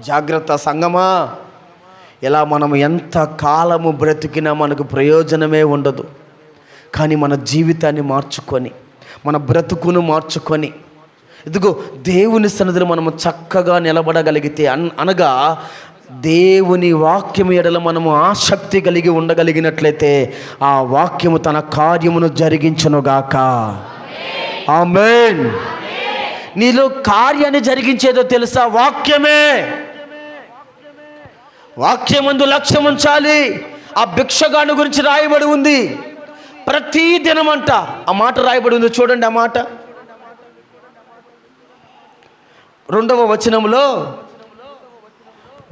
A: జాగ్రత్త సంగమా. ఇలా మనం ఎంత కాలము బ్రతికినా మనకు ప్రయోజనమే ఉండదు. కానీ మన జీవితాన్ని మార్చుకొని, మన బ్రతుకును మార్చుకొని, ఇదిగో దేవుని సన్నిధిలో మనము చక్కగా నిలబడగలిగితే, అనగా దేవుని వాక్యము ఎడల మనము ఆసక్తి కలిగి ఉండగలిగినట్లయితే ఆ వాక్యము తన కార్యమును జరిగించునుగాక. ఆమేన్. నీలో కార్యాన్ని జరిగించేదో తెలుసా? వాక్యమే. వాక్యమందు లక్ష్యం ఉంచాలి. ఆ భిక్షగాని గురించి రాయబడి ఉంది. ప్రతి దినమంట ఆ మాట రాయబడి ఉంది. చూడండి ఆ మాట 2వ వచనంలో,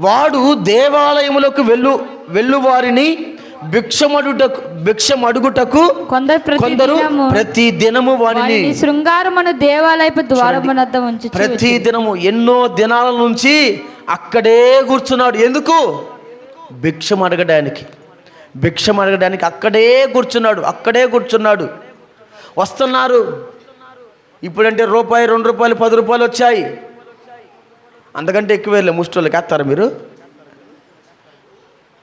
A: వాడు దేవాలయములకు వెళ్ళు వారిని భిక్షమడుగుటకు కొందరు ప్రతి దినము వారిని
C: శృంగారమును దేవాలయపు ద్వారమునద్ద ఉంచి,
A: ప్రతి దినము ఎన్నో దినాల నుంచి అక్కడే కూర్చున్నాడు. ఎందుకు? భిక్షం అడగడానికి. భిక్షం అడగడానికి అక్కడే కూర్చున్నాడు. వస్తున్నారు. ఇప్పుడంటే రూపాయి, 2 రూపాయలు, 10 రూపాయలు వచ్చాయి. అంతకంటే ఎక్కువ వెళ్ళే ముష్టోళ్ళకి వేస్తారా మీరు?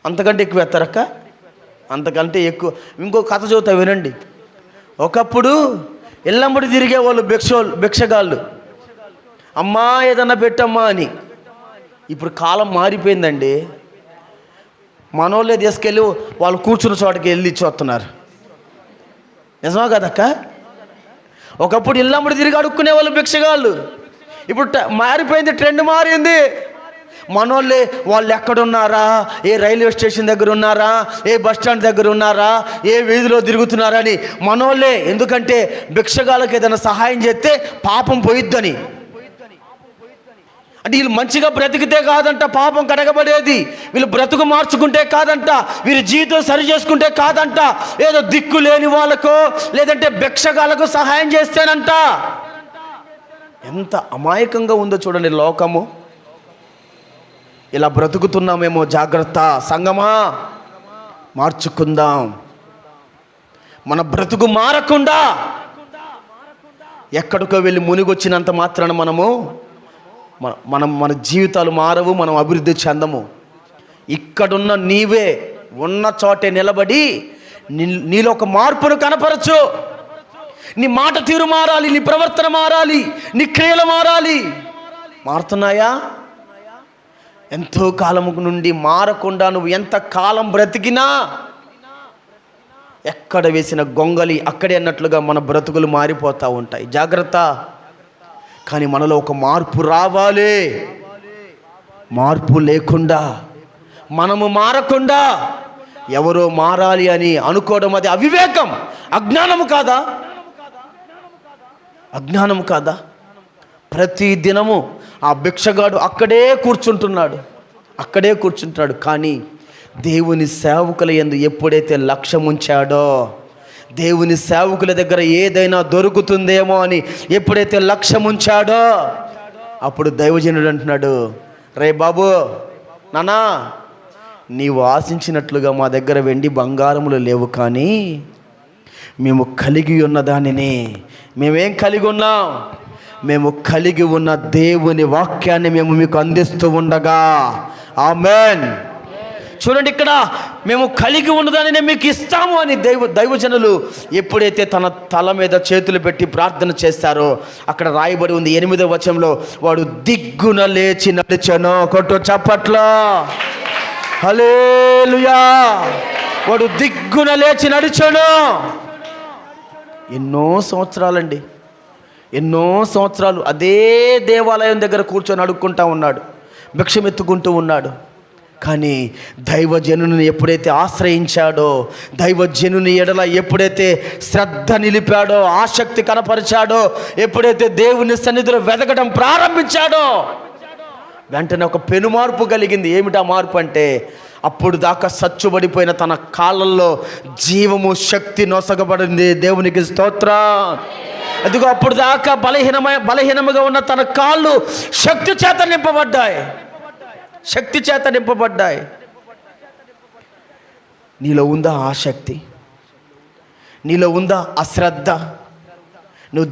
A: అంతకంటే ఎక్కువ వేస్తారక్క? అంతకంటే ఎక్కువ. ఇంకో కథ చదువుతా వినండి. ఒకప్పుడు ఎల్లమ్మడి తిరిగేవాళ్ళు భిక్షగాళ్ళు. అమ్మా ఏదన్నా పెట్టమ్మా అని. ఇప్పుడు కాలం మారిపోయిందండి. మనోళ్ళే తీసుకెళ్ళి వాళ్ళు కూర్చున్న చోటకి వెళ్ళి ఇచ్చేస్తున్నారు. నిజమా కదక్క? ఒకప్పుడు ఇల్లమ్మడి తిరిగి అడుక్కునే వాళ్ళు భిక్షగాళ్ళు. ఇప్పుడు మారిపోయింది, ట్రెండ్ మారింది. మనోళ్ళే వాళ్ళు ఎక్కడున్నారా, ఏ రైల్వే స్టేషన్ దగ్గర ఉన్నారా, ఏ బస్ స్టాండ్ దగ్గర ఉన్నారా, ఏ వీధిలో తిరుగుతున్నారా అని మనోళ్ళే. ఎందుకంటే భిక్షగాళ్ళకి ఏదైనా సహాయం చేస్తే పాపం పోయిద్దని. అంటే వీళ్ళు మంచిగా బ్రతికితే కాదంట పాపం కడగబడేది, వీళ్ళు బ్రతుకు మార్చుకుంటే కాదంట, వీరి జీవితం సరి చేసుకుంటే కాదంట, ఏదో దిక్కు లేని వాళ్ళకో లేదంటే భిక్షగాళ్ళకు సహాయం చేస్తేనంట. ఎంత అమాయకంగా ఉందో చూడండి లోకము. ఇలా బ్రతుకుతున్నామేమో, జాగ్రత్త సంగమా, మార్చుకుందాం. మన బ్రతుకు మారకుండా ఎక్కడికో వెళ్ళి మునిగొచ్చినంత మాత్రాన మన జీవితాలు మారవు, మనం అభివృద్ధి చెందము. ఇక్కడున్న నీవే ఉన్న చోటే నిలబడి నీలో ఒక మార్పును కనపరచు. నీ మాట తీరు మారాలి, నీ ప్రవర్తన మారాలి, నీ క్రియలు మారాలి. మారుతున్నాయా? ఎంతో కాలం నుండి మారకుండా నువ్వు ఎంత కాలం బ్రతికినా ఎక్కడ వేసిన గొంగలి అక్కడే అన్నట్లుగా మన బ్రతుకులు మారిపోతూ ఉంటాయి. జాగ్రత్త. కానీ మనలో ఒక మార్పు రావాలి. మార్పు లేకుండా, మనము మారకుండా ఎవరో మారాలి అని అనుకోవడం అది అవివేకం, అజ్ఞానము కాదా? అజ్ఞానము కాదా? ప్రతి దినము ఆ భిక్షగాడు అక్కడే కూర్చుంటున్నాడు. కానీ దేవుని సేవకుల యందు ఎప్పుడైతే లక్ష్యం ఉంచాడో, దేవుని సేవకుల దగ్గర ఏదైనా దొరుకుతుందేమో అని ఎప్పుడైతే లక్ష్యం ఉంచాడో, అప్పుడు దైవజనుడు అంటున్నాడు, రే బాబు, నానా, నీవు ఆశించినట్లుగా మా దగ్గర వెండి బంగారములు లేవు, కానీ మేము కలిగి ఉన్న దానిని, మేమేం కలిగి ఉన్నాం? మేము కలిగి ఉన్న దేవుని వాక్యాన్ని మేము మీకు అందిస్తూ ఉండగా, ఆమేన్. చూడండి, ఇక్కడ మేము కలిగి ఉన్నదాన్ని మీకు ఇస్తాము అని దైవజనులు ఎప్పుడైతే తన తల మీద చేతులు పెట్టి ప్రార్థన చేస్తారో, అక్కడ రాయబడి ఉంది 8వ వచనంలో, వాడు దిగ్గున లేచి నడిచెను. కొట్టు చప్పట్లో, హల్లెలూయా. వాడు దిగ్గున లేచి నడిచెను. ఎన్నో సంవత్సరాలు అదే దేవాలయం దగ్గర కూర్చొని అడుక్కుంటా ఉన్నాడు, భిక్షమెత్తుకుంటూ ఉన్నాడు. కానీ దైవజనుని ఎప్పుడైతే ఆశ్రయించాడో, దైవజనుని ఎడల ఎప్పుడైతే శ్రద్ధ నిలిపాడో, ఆసక్తి కనపరిచాడో, ఎప్పుడైతే దేవుని సన్నిధిలో వెతకడం ప్రారంభించాడో, వెంటనే ఒక పెను మార్పు కలిగింది. ఏమిటా మార్పు అంటే, అప్పుడు దాకా సచ్చుబడిపోయిన తన కాళ్ళల్లో జీవము, శక్తి నొసగబడింది. దేవునికి స్తోత్రం. అదిగో అప్పుడు దాకా బలహీనముగా ఉన్న తన కాళ్ళు శక్తి చేత నింపబడ్డాయి. నీలో ఉందా ఆ శక్తి? నీలో ఉందా ఆ శ్రద్ధ? నువ్వు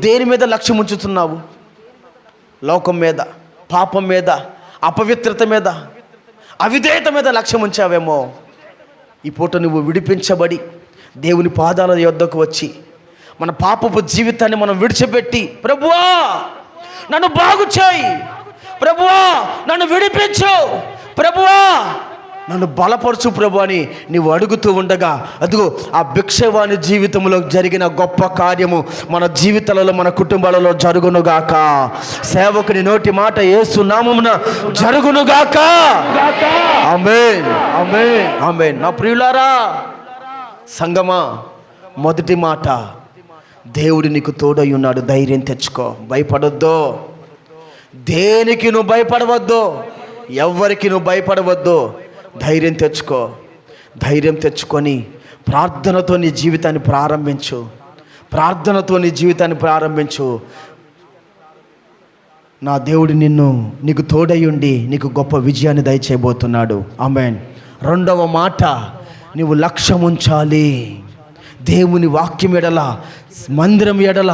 A: దేని మీద లక్ష్యం ఉంచుతున్నావు? లోకం మీద, పాపం మీద, అపవిత్రత మీద, అవిధేయత మీద లక్ష్యం ఉంచావేమో. ఈ పూట నువ్వు విడిపించబడి దేవుని పాదాల యొద్దకు వచ్చి మన పాపపు జీవితాన్ని మనం విడిచిపెట్టి, ప్రభువా నన్ను బాగు చేయి, ప్రభువా నన్ను విడిపించు, ప్రభువా నన్ను బలపరచు ప్రభు అని నీవు అడుగుతూ ఉండగా, అదిగో ఆ భిక్షవాని జీవితంలో జరిగిన గొప్ప కార్యము మన జీవితాలలో, మన కుటుంబాలలో జరుగునుగాక. సేవకుని నోటి మాట యేసు నామమున జరుగునుగాక. ఆమేన్, ఆమేన్, ఆమేన్. నా ప్రియులారా, సంగమా, మొదటి మాట, దేవుడు నీకు తోడై ఉన్నాడు. ధైర్యం తెచ్చుకో, భయపడొద్దు. దేనికి నువ్వు భయపడవద్దు, ఎవరికి నువ్వు భయపడవద్దు. ధైర్యం తెచ్చుకొని ప్రార్థనతో నీ జీవితాన్ని ప్రారంభించు. నా దేవుడు నీకు తోడై ఉండి నీకు గొప్ప విజయాన్ని దయచేయబోతున్నాడు. ఆమేన్. రెండవ మాట, నీవు లక్ష్యం ఉంచాలి. దేవుని వాక్యం ఎడల, మందిరం ఎడల,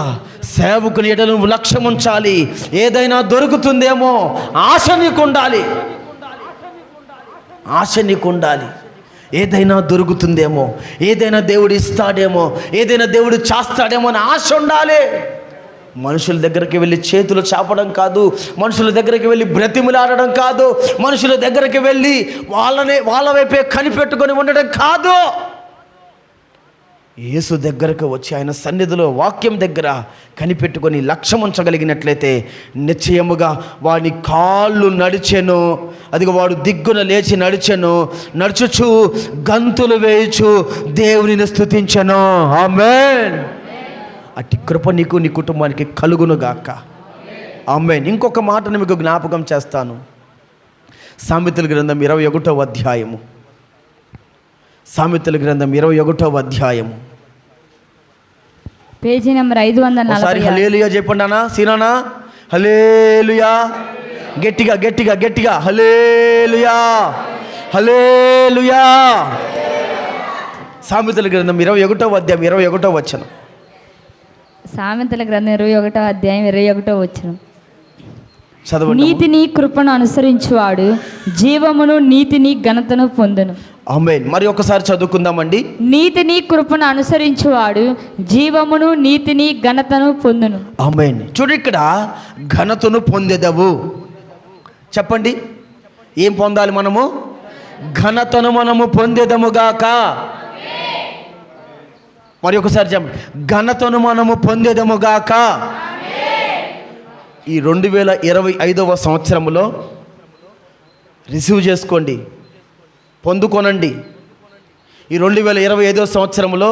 A: సేవకుని ఎడల నువ్వు లక్ష్యం ఉంచాలి. ఏదైనా దొరుకుతుందేమో ఆశ నీకు ఉండాలి. ఏదైనా దొరుకుతుందేమో, ఏదైనా దేవుడు ఇస్తాడేమో, ఏదైనా దేవుడు చేస్తాడేమో అని ఆశ ఉండాలి. మనుషుల దగ్గరికి వెళ్ళి చేతులు చాపడం కాదు, మనుషుల దగ్గరికి వెళ్ళి బ్రతిములాడడం కాదు, మనుషుల దగ్గరికి వెళ్ళి వాళ్ళ వైపే కనిపెట్టుకొని ఉండడం కాదు. యేసు దగ్గరకు వచ్చి ఆయన సన్నిధిలో, వాక్యం దగ్గర కనిపెట్టుకొని లక్ష్యం ఉంచగలిగినట్లయితే నిశ్చయముగా వాడి కాళ్ళు నడిచెను. అదిగో వాడు దిగ్గున లేచి నడుచుచు గంతులు వేయుచు దేవునిని స్తుతించెను. ఆమేన్. అట్టి కృప నీకు, నీ కుటుంబానికి కలుగునుగాక. ఆమేన్. ఇంకొక మాటను మీకు జ్ఞాపకం చేస్తాను. సామెతల గ్రంథం 21వ అధ్యాయము. సామెతల గ్రంథం 21వ అధ్యాయము.
C: Page number 540.
A: ఒకసారి హల్లెలూయా చెప్పండి అన్న సీనానా. హల్లెలూయా. గట్టిగా గట్టిగా గట్టిగా హల్లెలూయా హల్లెలూయా. సామెతల గ్రంథం 21వ అధ్యాయం 21వ వచనం.
C: సామెతల గ్రంథం 21వ అధ్యాయం 21వ వచనం.
A: చదవండి.
C: నీతిని కృపను అనుసరించువాడు జీవమును నీతిని ఘనతను పొందును.
A: ఆమేన్. మరి ఒకసారి చదువుకుందామండి.
C: నీతిని కృపను అనుసరించువాడు జీవమును నీతిని ఘనతను పొందును.
A: ఆమేన్. చూడు, ఇక్కడ ఘనతను పొందెదవు. చెప్పండి, ఏం పొందాలి మనము? ఘనతను మనము పొందెదముగాక. మరి ఒకసారి చెప్పండి, ఘనతను మనము పొందెదముగాక. ఈ 2025వ సంవత్సరంలో రిసీవ్ చేసుకోండి, పొందుకోనండి. ఈ 2025వ సంవత్సరంలో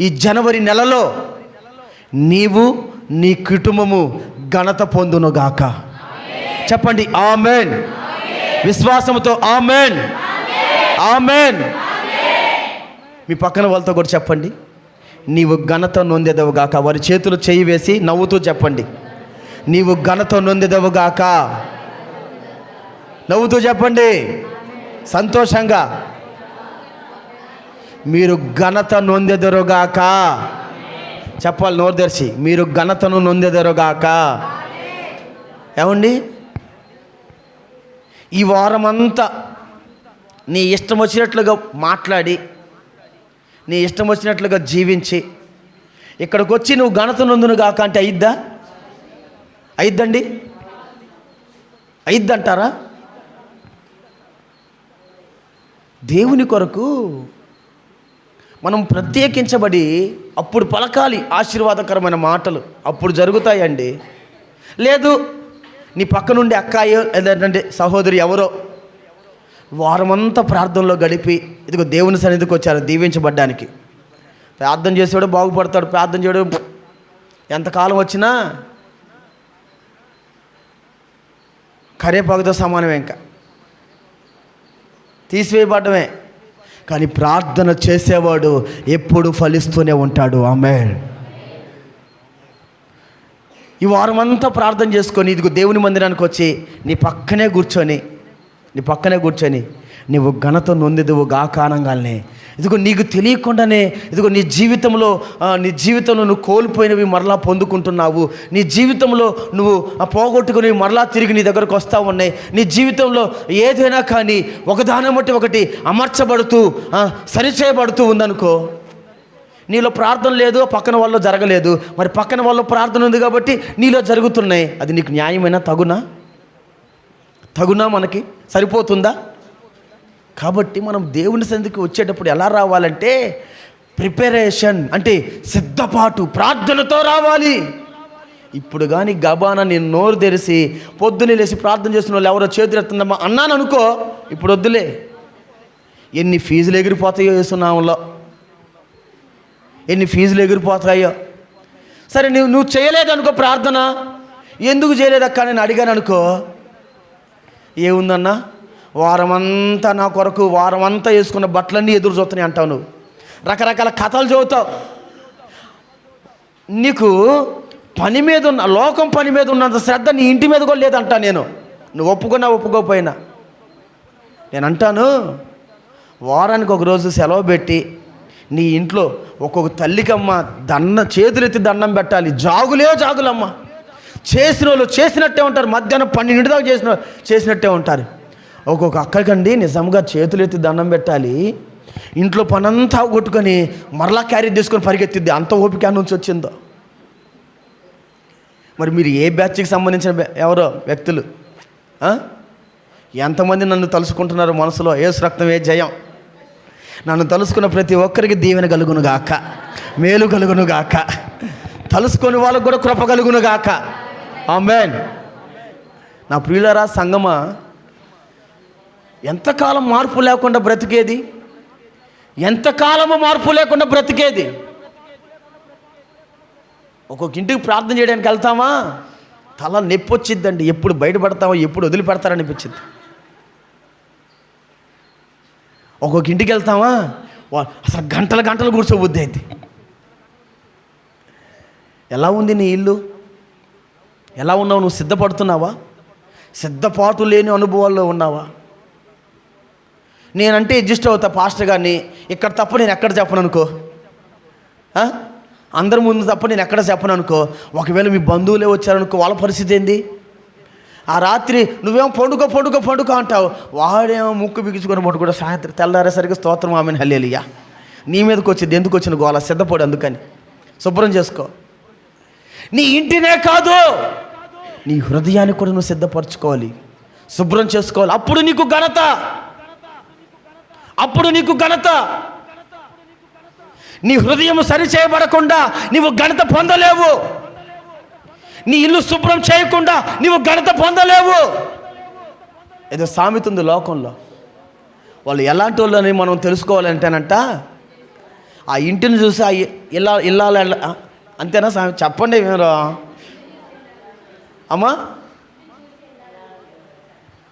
A: ఈ జనవరి నెలలో నీవు నీ కుటుంబము ఘనత పొందునుగాక. చెప్పండి ఆమేన్. విశ్వాసముతో ఆమేన్ ఆమేన్. మీ పక్కన వాళ్ళతో కూడా చెప్పండి, నీవు ఘనత నొందెదవుగాక. వారి చేతులు చేయి వేసి నవ్వుతూ చెప్పండి, నీవు ఘనత నొందెదవుగాక. నవ్వుతూ చెప్పండి, సంతోషంగా. మీరు ఘనత నొందెదరుగాక. చెప్పాలి నోరు తెరిచి, మీరు ఘనతను నొందెదరుగాక. ఏమండి, ఈ వారమంతా నీ ఇష్టం వచ్చినట్లుగా మాట్లాడి, నీ ఇష్టం వచ్చినట్లుగా జీవించి, ఇక్కడికి వచ్చి నువ్వు ఘనత నొందునుగాక అంటే అయిద్దా? అయిద్దండి? అయిద్దంటారా? దేవుని కొరకు మనం ప్రత్యేకించబడి అప్పుడు పలకాలి ఆశీర్వాదకరమైన మాటలు, అప్పుడు జరుగుతాయండి. లేదు, నీ పక్క నుండి అక్కాయో లేదంటే సహోదరి ఎవరో వారమంతా ప్రార్థనలో గడిపి ఇదిగో దేవుని సన్నిధికి వచ్చారు దీవించబడ్డానికి. ప్రార్థన చేసేవాడు బాగుపడతాడు, ప్రార్థన చేయడం ఎంతకాలం వచ్చినా కరేపాకుతో సమానమే, ఇంకా తీసివేయబడ్డమే. కానీ ప్రార్థన చేసేవాడు ఎప్పుడు ఫలిస్తూనే ఉంటాడు. ఆమేన్. ఈ వారమంతా ప్రార్థన చేసుకొని ఇదిగో దేవుని మందిరానికి వచ్చి నీ పక్కనే కూర్చొని నీవు ఘనత నొందెదవు గాకానంగానే ఇదిగో నీకు తెలియకుండానే ఇదిగో నీ జీవితంలో నువ్వు కోల్పోయినవి మరలా పొందుకుంటున్నావు. నీ జీవితంలో నువ్వు పోగొట్టుకుని మరలా తిరిగి నీ దగ్గరకు వస్తూ ఉన్నాయి. నీ జీవితంలో ఏదైనా కానీ ఒకదాని బట్టి ఒకటి అమర్చబడుతూ సరిచేయబడుతూ ఉందనుకో, నీలో ప్రార్థన లేదు, పక్కన వాళ్ళు జరగలేదు. మరి పక్కన వాళ్ళు ప్రార్థన ఉంది కాబట్టి నీలో జరుగుతున్నాయి. అది నీకు న్యాయమైనా? తగునా? మనకి సరిపోతుందా? కాబట్టి మనం దేవుని సన్నిధికి వచ్చేటప్పుడు ఎలా రావాలంటే ప్రిపరేషన్, అంటే సిద్ధపాటు, ప్రార్థనతో రావాలి. ఇప్పుడు కానీ గబాన నేను నోరు తెరిసి పొద్దున్నే లేచి ప్రార్థన చేస్తున్న వాళ్ళు ఎవరో చేతులు ఎత్తుందమ్మా అన్నాను అనుకో, ఇప్పుడు వద్దులే. ఎన్ని ఫీజులు ఎగిరిపోతాయో వేస్తున్నాములో, ఎన్ని ఫీజులు ఎగిరిపోతాయో. సరే, నువ్వు చేయలేదనుకో ప్రార్థన, ఎందుకు చేయలేదక్క నేను అడిగాను అనుకో, ఏముందన్నా వారమంతా నా కొరకు వారమంతా వేసుకున్న బట్టలన్నీ ఎదురు చూస్తున్నాయి అంటావు. నువ్వు రకరకాల కథలు చదువుతావు. నీకు పని మీద ఉన్న లోకం పని మీద ఉన్నంత శ్రద్ధ నీ ఇంటి మీద కూడా లేదంటా నేను. నువ్వు ఒప్పుకున్నా ఒప్పుకోకపోయినా నేను అంటాను, వారానికి ఒక రోజు సెలవు పెట్టి నీ ఇంట్లో ఒక్కొక్క తల్లికమ్మ చేతులెత్తి దండం పెట్టాలి. జాగులమ్మ. చేసిన వాళ్ళు చేసినట్టే ఉంటారు, మధ్యాహ్నం 12 దాకా చేసినట్టే ఉంటారు. ఒక్కొక్క అక్కడికండి నిజంగా చేతులెత్తి దండం పెట్టాలి. ఇంట్లో పనంతా కొట్టుకొని మరలా క్యారీ తీసుకొని పరిగెత్తిద్ది, అంత ఓపిక నుంచి వచ్చిందో. మరి మీరు ఏ బ్యాచ్కి సంబంధించిన ఎవరో వ్యక్తులు ఎంతమంది నన్ను తలుసుకుంటున్నారు మనసులో? యేసు రక్తమే జయం. నన్ను తలుసుకున్న ప్రతి ఒక్కరికి దీవెన కలుగునుగాక, మేలు కలుగునుగాక, తలుసుకొని వాళ్ళకు కూడా కృప కలుగునుగాక. ఆమేన్. నా ప్రియులారా, సంగమా, ఎంతకాలం మార్పు లేకుండా బ్రతికేది? ఎంతకాలము మార్పు లేకుండా బ్రతికేది? ఒక్కొక్క ఇంటికి ప్రార్థన చేయడానికి వెళ్తామా? తల నొప్పి వచ్చిద్దండి. ఎప్పుడు బయటపడతామో ఎప్పుడు వదిలిపెడతారనిపించింది. ఒక్కొక్క ఇంటికి వెళ్తామా, అసలు గంటలు గంటలు కూర్చోబుద్ధి అయితే. ఎలా ఉంది నీ ఇల్లు? ఎలా ఉన్నావు? నువ్వు సిద్ధపడుతున్నావా? సిద్ధపాటు లేని అనుభవాల్లో ఉన్నావా? నేనంటే అడ్జస్ట్ అవుతా పాస్టర్ గారిని, ఇక్కడ తప్ప నేను ఎక్కడ చెప్పను అనుకో, అందరి ముందు తప్ప నేను ఎక్కడ చెప్పను అనుకో. ఒకవేళ మీ బంధువులే వచ్చారనుకో, వాళ్ళ పరిస్థితి ఏంది? ఆ రాత్రి నువ్వేమో పండుకో అంటావు, వాడేమో ముక్కు బిగించుకొని పట్టుకుంటా. సాయంత్రం తెల్లారేసరికి స్తోత్రం ఆమెను హల్లెలూయా. నీ మీదకి వచ్చింది ఎందుకు వచ్చిన గోల? సిద్ధపడు. అందుకని శుభ్రం చేసుకో. నీ ఇంటినే కాదు, నీ హృదయాన్ని కూడా నువ్వు సిద్ధపరచుకోవాలి, శుభ్రం చేసుకోవాలి. అప్పుడు నీకు ఘనత. నీ హృదయం సరిచేయబడకుండా నీవు ఘనత పొందలేవు. నీ ఇల్లు శుభ్రం చేయకుండా నీవు ఘనత పొందలేవు. ఏదో సామెత ఉంది లోకంలో, వాళ్ళు ఎలాంటి వాళ్ళని మనం తెలుసుకోవాలంటేనంట, ఆ ఇంటిని చూసి ఆ ఇల్లాల అంతేనా చెప్పండి మీరు అమ్మా.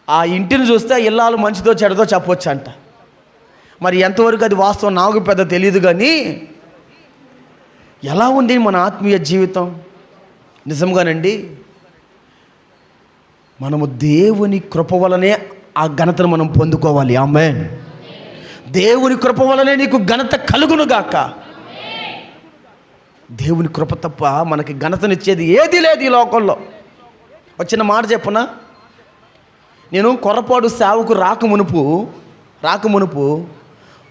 A: ఆ ఇంటిని చూస్తే ఇల్లాలు మంచిదో చెడదో చెప్పొచ్చు అంట. మరి ఎంతవరకు అది వాస్తవం నాకు పెద్ద తెలియదు, కానీ ఎలా ఉంది మన ఆత్మీయ జీవితం? నిజంగానండి, మనము దేవుని కృప వలనే ఆ ఘనతను మనం పొందుకోవాలి. ఆమేన్. దేవుని కృప వలనే నీకు ఘనత కలుగునుగాక. దేవుని కృప తప్ప మనకి ఘనతనిచ్చేది ఏది లేదు ఈ లోకంలో. వచ్చిన మాట చెప్పునా, నేను కొరపాడు సేవకు రాకమునుపు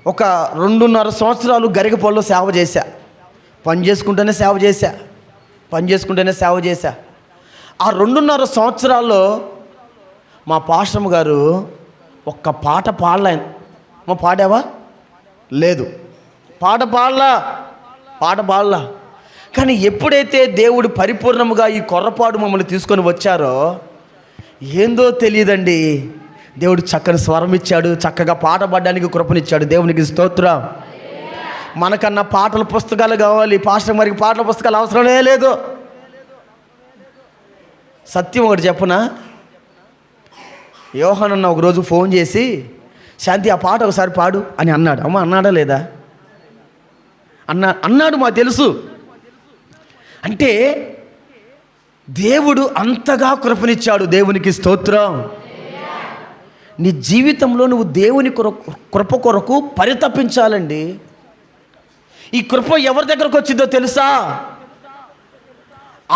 A: ఒక 2.5 సంవత్సరాలు గరిగపల్లిలో సేవ చేశా. పని చేసుకుంటూనే సేవ చేశా. ఆ 2.5 సంవత్సరాల్లో మా పాస్టమ్ గారు ఒక్క పాట పాడలే. మా పాడావా? లేదు. పాట పాడలా. కానీ ఎప్పుడైతే దేవుడు పరిపూర్ణముగా ఈ కొర్రపాడు మమ్మల్ని తీసుకొని వచ్చారో ఏందో తెలియదండి, దేవుడు చక్కని స్వరం ఇచ్చాడు, చక్కగా పాట పాడడానికి కృపనిచ్చాడు. దేవునికి స్తోత్రం. మనకన్నా పాటల పుస్తకాలు కావాలి, పాస్టర్ గారికి పాటల పుస్తకాలు అవసరమే లేదు. సత్యం ఒకటి చెప్పనా, యోహానన్న ఒకరోజు ఫోన్ చేసి, శాంతి ఆ పాట ఒకసారి పాడు అని అన్నాడు. అమ్మ అన్నాడా లేదా? అన్నాడు. మాకు తెలుసు. అంటే దేవుడు అంతగా కృపనిచ్చాడు. దేవునికి స్తోత్రం. నీ జీవితంలో నువ్వు దేవుని కృప కొరకు పరితపించాలండి. ఈ కృప ఎవరి దగ్గరకు వచ్చిందో తెలుసా?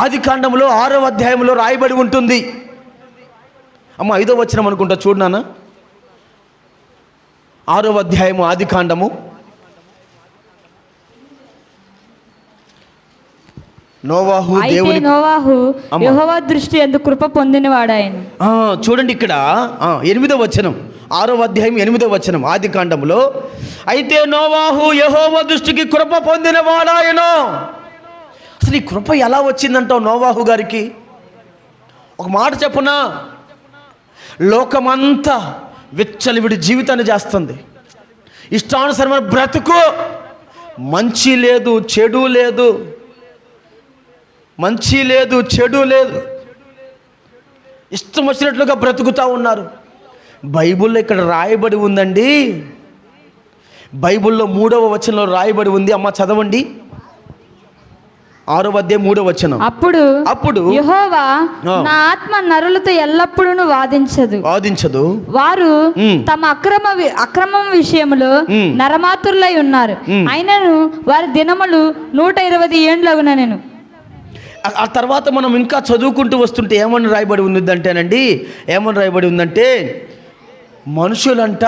A: ఆదికాండంలో 6వ అధ్యాయంలో రాయబడి ఉంటుంది. అమ్మ 5వ వచనం అనుకుంటా, చూడు నాన్న. 6వ అధ్యాయము ఆదికాండము. నోవాహు
C: యెహోవా దృష్టి యందు కృప పొందినవాడాయను.
A: చూడండి ఇక్కడ 8వ వచనం, 6వ అధ్యాయం 8వ వచనం ఆదికాండములో. అయితే నోవాహు యెహోవా దృష్టికి కృప పొందినవాడాయను. అసలు ఈ కృప ఎలా వచ్చిందంటావు నోవాహు గారికి? ఒక మాట చెప్పునా, లోకమంతా విచ్చలవిడి జీవితాన్ని చేస్తుంది. ఇష్టానుసరమైన బ్రతుకు, మంచి లేదు చెడు లేదు, ఇష్టం వచ్చినట్లుగా బ్రతుకుతూ ఉన్నారు. బైబిల్లో ఇక్కడ రాయబడి ఉందండి, బైబిల్లో 3వ వచనంలో రాయబడి ఉంది. అమ్మ చదవండి, 6వ అధ్యాయం 3వ వచనం.
C: అప్పుడు యెహోవా నా ఆత్మ నరులతో ఎల్లప్పుడూ వాదించదు. వారు తమ అక్రమం విషయంలో నరమాతురులై ఉన్నారు. అయినను వారి దినములు 120 ఏండ్లగున. నేను
A: ఆ తర్వాత మనం ఇంకా చదువుకుంటూ వస్తుంటే ఏమని రాయబడి ఉందంటే మనుషులంట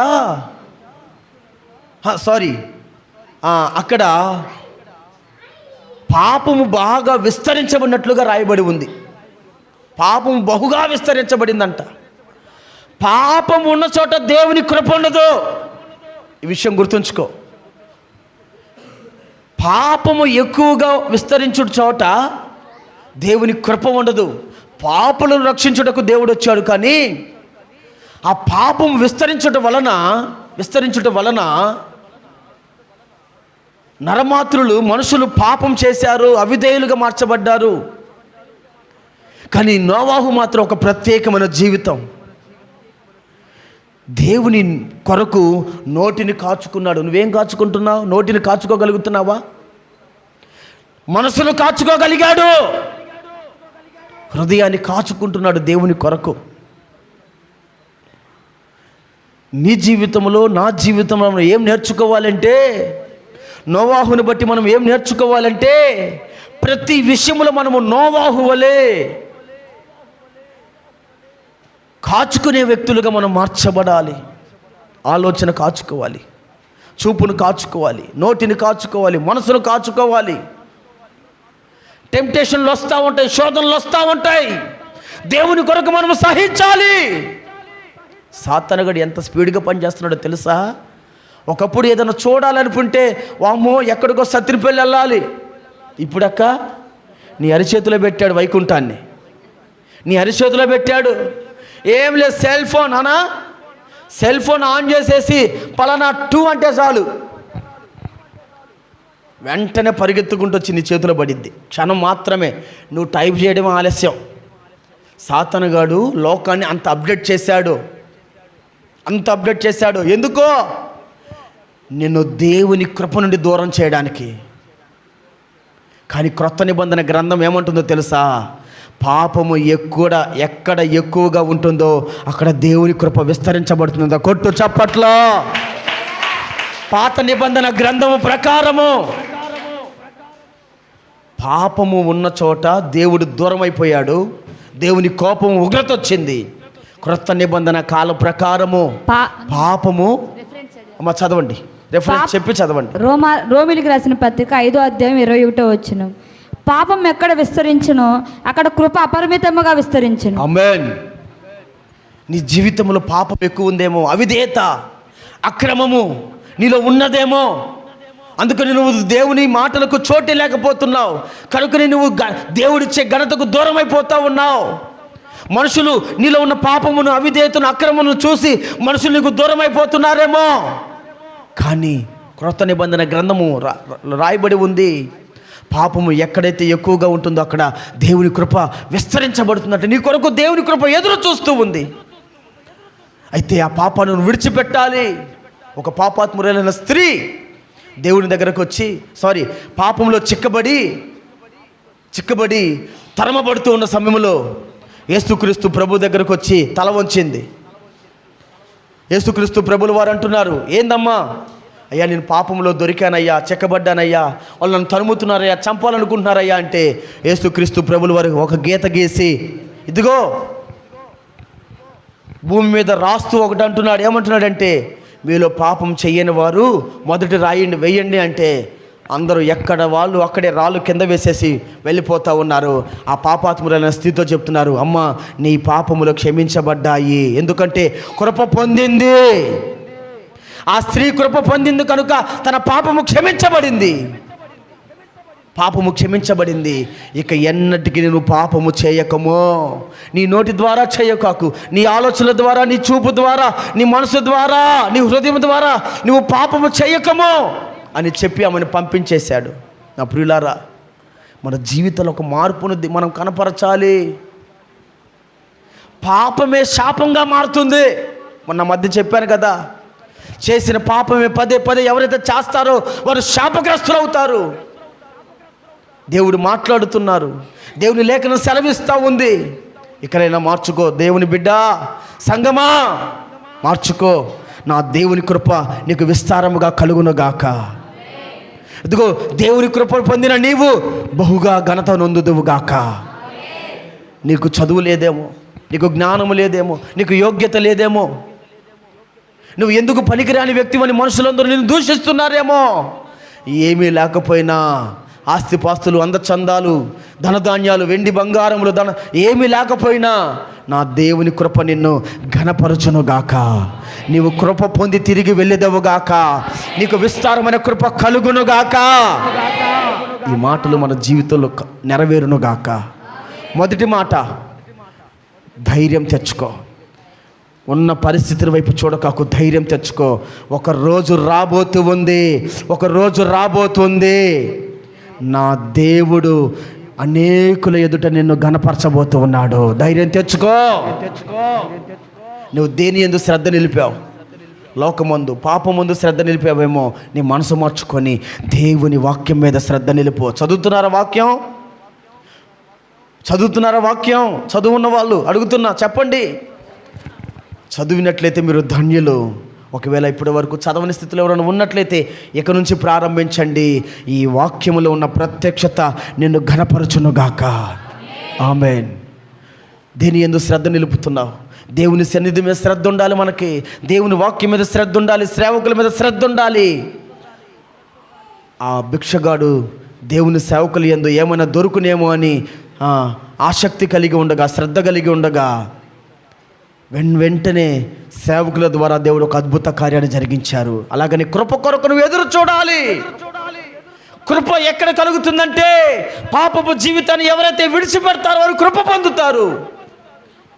A: అక్కడ పాపము బాగా విస్తరించబడినట్లుగా రాయబడి ఉంది. పాపము బహుగా విస్తరించబడిందంట. పాపం ఉన్న చోట దేవుని కృప ఉండదు. ఈ విషయం గుర్తుంచుకో. పాపము ఎక్కువగా విస్తరించు చోట దేవుని కృప ఉండదు. పాపులను రక్షించుటకు దేవుడు వచ్చాడు, కానీ ఆ పాపం విస్తరించడం వలన నరమాత్రులు మనుషులు పాపం చేశారు, అవిధేయులుగా మార్చబడ్డారు. కానీ నోవాహు మాత్రం ఒక ప్రత్యేకమైన జీవితం. దేవుని కొరకు నోటిని కాచుకున్నాడు. నువ్వేం కాచుకుంటున్నావు? నోటిని కాచుకోగలుగుతున్నావా? మనసును కాచుకోగలిగాడు. హృదయాన్ని కాచుకుంటున్నాడు దేవుని కొరకు. నీ జీవితంలో, నా జీవితంలో మనం ఏం నేర్చుకోవాలంటే, నోవాహుని బట్టి మనం ఏం నేర్చుకోవాలంటే, ప్రతి విషయంలో మనము నోవాహు వలె కాచుకునే వ్యక్తులుగా మనం మార్చబడాలి. ఆలోచన కాచుకోవాలి, చూపును కాచుకోవాలి, నోటిని కాచుకోవాలి, మనసును కాచుకోవాలి. టెంప్టేషన్లు వస్తూ ఉంటాయి, శోధనలు వస్తూ ఉంటాయి. దేవుని కొరకు మనం సహించాలి. సాతానుగాడు ఎంత స్పీడ్గా పనిచేస్తున్నాడో తెలుసా? ఒకప్పుడు ఏదైనా చూడాలనుకుంటే వామ్మో ఎక్కడికో సత్తిరిపల్లి వెళ్ళాలి. ఇప్పుడక్క నీ అరిచేతిలో పెట్టాడు వైకుంఠాన్ని, నీ అరిచేతిలో పెట్టాడు. ఏం లేదు, సెల్ ఫోన్ అనా, సెల్ ఫోన్ ఆన్ చేసేసి పలానా 2 అంటే చాలు, వెంటనే పరిగెత్తుకుంటూ వచ్చి నీ చేతిలో పడిద్ది. క్షణం మాత్రమే. నువ్వు టైప్ చేయడం ఆలస్యం. సాతానుగాడు లోకాన్ని అంత అప్డేట్ చేశాడు, అంత అప్డేట్ చేశాడు. ఎందుకో? నిన్ను దేవుని కృప నుండి దూరం చేయడానికి. కానీ క్రొత్త నిబంధన గ్రంథం ఏమంటుందో తెలుసా? పాపము ఎక్కడ ఎక్కువగా ఉంటుందో అక్కడ దేవుని కృప విస్తరించబడుతుందో. కొట్టు చప్పట్లో. పాత నిబంధన గ్రంథము ప్రకారము పాపము ఉన్న చోట దేవుడు దూరం అయిపోయాడు, దేవుని కోపం ఉగ్రత వచ్చింది. క్రొత్త నిబంధన కాల ప్రకారము పాపము, అమ్మ చదవండి, రెఫరెన్స్ చెప్పి చదవండి.
C: రోమిలికి రాసిన పత్రిక 5వ అధ్యాయం 21వ వచనం. పాపం ఎక్కడ విస్తరించునో అక్కడ కృప అపరిమితముగా విస్తరించును.
A: ఆమేన్. నీ జీవితంలో పాపం ఎక్కువ ఉందేమో, అవిధేయత, అక్రమము నీలో ఉన్నదేమో, అందుకని నువ్వు దేవుని మాటలకు చోటు లేకపోతున్నావు. కనుకని నువ్వు దేవుడిచ్చే ఘనతకు దూరం అయిపోతా ఉన్నావు. మనుషులు నీలో ఉన్న పాపమును, అవిధేయతను, అక్రమమును చూసి మనుషులు నీకు దూరం అయిపోతున్నారేమో. కానీ క్రొత్త నిబంధన గ్రంథము రాయబడి ఉంది, పాపము ఎక్కడైతే ఎక్కువగా ఉంటుందో అక్కడ దేవుని కృప విస్తరించబడుతుందంటే నీ కొరకు దేవుని కృప ఎదురు చూస్తూ ఉంది. అయితే ఆ పాపాలను విడిచిపెట్టాలి. ఒక పాపాత్మురైన స్త్రీ దేవుని దగ్గరకు వచ్చి పాపంలో చిక్కబడి తరమబడుతూ ఉన్న సమయంలో యేసుక్రీస్తు ప్రభు దగ్గరకు వచ్చి తల వంచింది. యేసుక్రీస్తు ప్రభులు వారు అంటున్నారు, ఏందమ్మా? అయ్యా నేను పాపంలో దొరికానయ్యా, చెక్కబడ్డానయ్యా, వాళ్ళు నన్ను తరుముతున్నారయ్యా, చంపాలనుకుంటున్నారయ్యా అంటే యేసుక్రీస్తు ప్రభులు వారు ఒక గీత గీసి, ఇదిగో భూమి మీద రాస్తూ ఒకటి అంటున్నాడు. ఏమంటున్నాడంటే, మీలో పాపం చెయ్యని వారు మొదటి వేయండి అంటే అందరూ ఎక్కడ వాళ్ళు అక్కడే రాళ్ళు కింద వేసేసి వెళ్ళిపోతూ ఉన్నారు. ఆ పాపాత్మురైన స్థితితో చెప్తున్నారు, అమ్మ నీ పాపములు క్షమించబడ్డాయి, ఎందుకంటే కృప పొందింది. ఆ స్త్రీ కృప పొందింది కనుక తన పాపము క్షమించబడింది. పాపము క్షమించబడింది. ఇక ఎన్నటికీ నువ్వు పాపము చేయకమో, నీ నోటి ద్వారా చేయకాకు, నీ ఆలోచనల ద్వారా, నీ చూపు ద్వారా, నీ మనసు ద్వారా, నీ హృదయం ద్వారా నువ్వు పాపము చేయకమో అని చెప్పి ఆమెను పంపించేశాడు. నా ప్రియులారా, మన జీవితంలో ఒక మార్పును మనం కనపరచాలి. పాపమే శాపంగా మారుతుంది. మొన్న మధ్య చెప్పాను కదా, చేసిన పాపమే పదే ఎవరైతే చేస్తారో వారు శాపగ్రస్తులు అవుతారు. దేవుడు మాట్లాడుతున్నారు, దేవుని లేఖనం సెలవిస్తూ ఉంది. ఇకనైనా మార్చుకో దేవుని బిడ్డ, సంగమా మార్చుకో. నా దేవుని కృప నీకు విస్తారముగా కలుగునుగాక. ఇదిగో దేవుని కృప పొందిన నీవు బహుగా ఘనత నొందుదువుగాక. నీకు చదువు లేదేమో, నీకు జ్ఞానము లేదేమో, నీకు యోగ్యత లేదేమో, నువ్వు ఎందుకు పనికిరాని వ్యక్తివని మనుషులందరూ నిన్ను దూషిస్తున్నారేమో. ఏమీ లేకపోయినా ఆస్తిపాస్తులు, అందచందాలు, ధనధాన్యాలు, వెండి బంగారములు, ఏమీ లేకపోయినా నా దేవుని కృప నిన్ను ఘనపరచునుగాక. నీవు కృప పొంది తిరిగి వెళ్ళేదవుగాక. నీకు విస్తారమైన కృప కలుగునుగాక. ఈ మాటలు మన జీవితంలో నెరవేరునుగాక. మొదటి మాట, ధైర్యం తెచ్చుకో. ఉన్న పరిస్థితుల వైపు చూడకాకు, ధైర్యం తెచ్చుకో. ఒక రోజు రాబోతుంది, నా దేవుడు అనేకుల ఎదుట నిన్ను ఘనపరచబోతూ ఉన్నాడు. ధైర్యం తెచ్చుకో. నువ్వు దేని యందు శ్రద్ధ నిలిపావు? లోకమందు, పాపమందు శ్రద్ధ నిలిపావేమో. నీ మనసు మార్చుకొని దేవుని వాక్యం మీద శ్రద్ధ నిలుపు. చదువుతున్నారా వాక్యం? చదువుతున్నారా వాక్యం? చదువున్న వాళ్ళు అడుగుతున్నా, చెప్పండి. చదివినట్లయితే మీరు ధన్యులు. ఒకవేళ ఇప్పటి వరకు చదవని స్థితిలో ఎవరైనా ఉన్నట్లయితే ఇక నుంచి ప్రారంభించండి. ఈ వాక్యములో ఉన్న ప్రత్యక్షత నిన్ను ఘనపరచునుగాక. ఆమేన్. దేని యందు శ్రద్ధ నిలుపుతున్నావు? దేవుని సన్నిధి మీద శ్రద్ధ ఉండాలి. మనకి దేవుని వాక్యం మీద శ్రద్ధ ఉండాలి. సేవకుల మీద శ్రద్ధ ఉండాలి. ఆ భిక్షగాడు దేవుని సేవకుల యందు ఏమైనా దొరుకునేమో అని ఆసక్తి కలిగి ఉండగా, శ్రద్ధ కలిగి ఉండగా వెంటనే సేవకుల ద్వారా దేవుడు ఒక అద్భుత కార్యాన్ని జరిగించారు. అలాగని కృప కొరకు నువ్వు ఎదురు చూడాలి. కృప ఎక్కడ కలుగుతుందంటే, పాపపు జీవితాన్ని ఎవరైతే విడిచిపెడతారో వారు కృప పొందుతారు.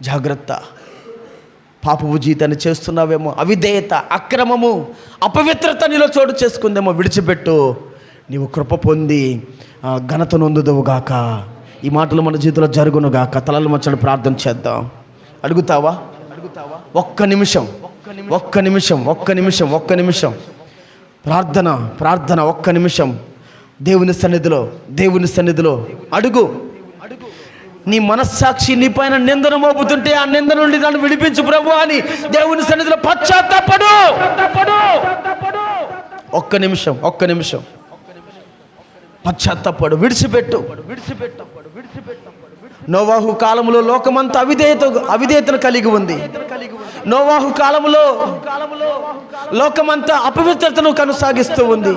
A: జాగ్రత్త. పాపపు జీవితాన్ని చేస్తున్నావేమో, అవిధేయత, అక్రమము, అపవిత్రత నీలో చోటు చేసుకుందేమో, విడిచిపెట్టు. నీవు కృప పొంది ఘనత నొందుదువుగాక. ఈ మాటలు మన జీవితంలో జరుగునుగాక. తలలు మచ్చని ప్రార్థన చేద్దాం. అడుగుతావా? ఒక్క నిమిషం ప్రార్థన. ఒక్క నిమిషం దేవుని సన్నిధిలో అడుగు. నీ మనస్సాక్షి నీ పైన నిందన మోపుతుంటే ఆ నింద నుండి నన్ను విడిపించు ప్రభు అని దేవుని సన్నిధిలో పశ్చాత్తాపడు. ఒక్క నిమిషం పశ్చాత్తాపడు. విడిచిపెట్టు. నోవాహు కాలంలో లోకమంతా అవిధేయతను కలిగి ఉంది. నోవాహు కాలంలో లోకమంతా అపవిత్రతను కొనసాగిస్తూ ఉంది.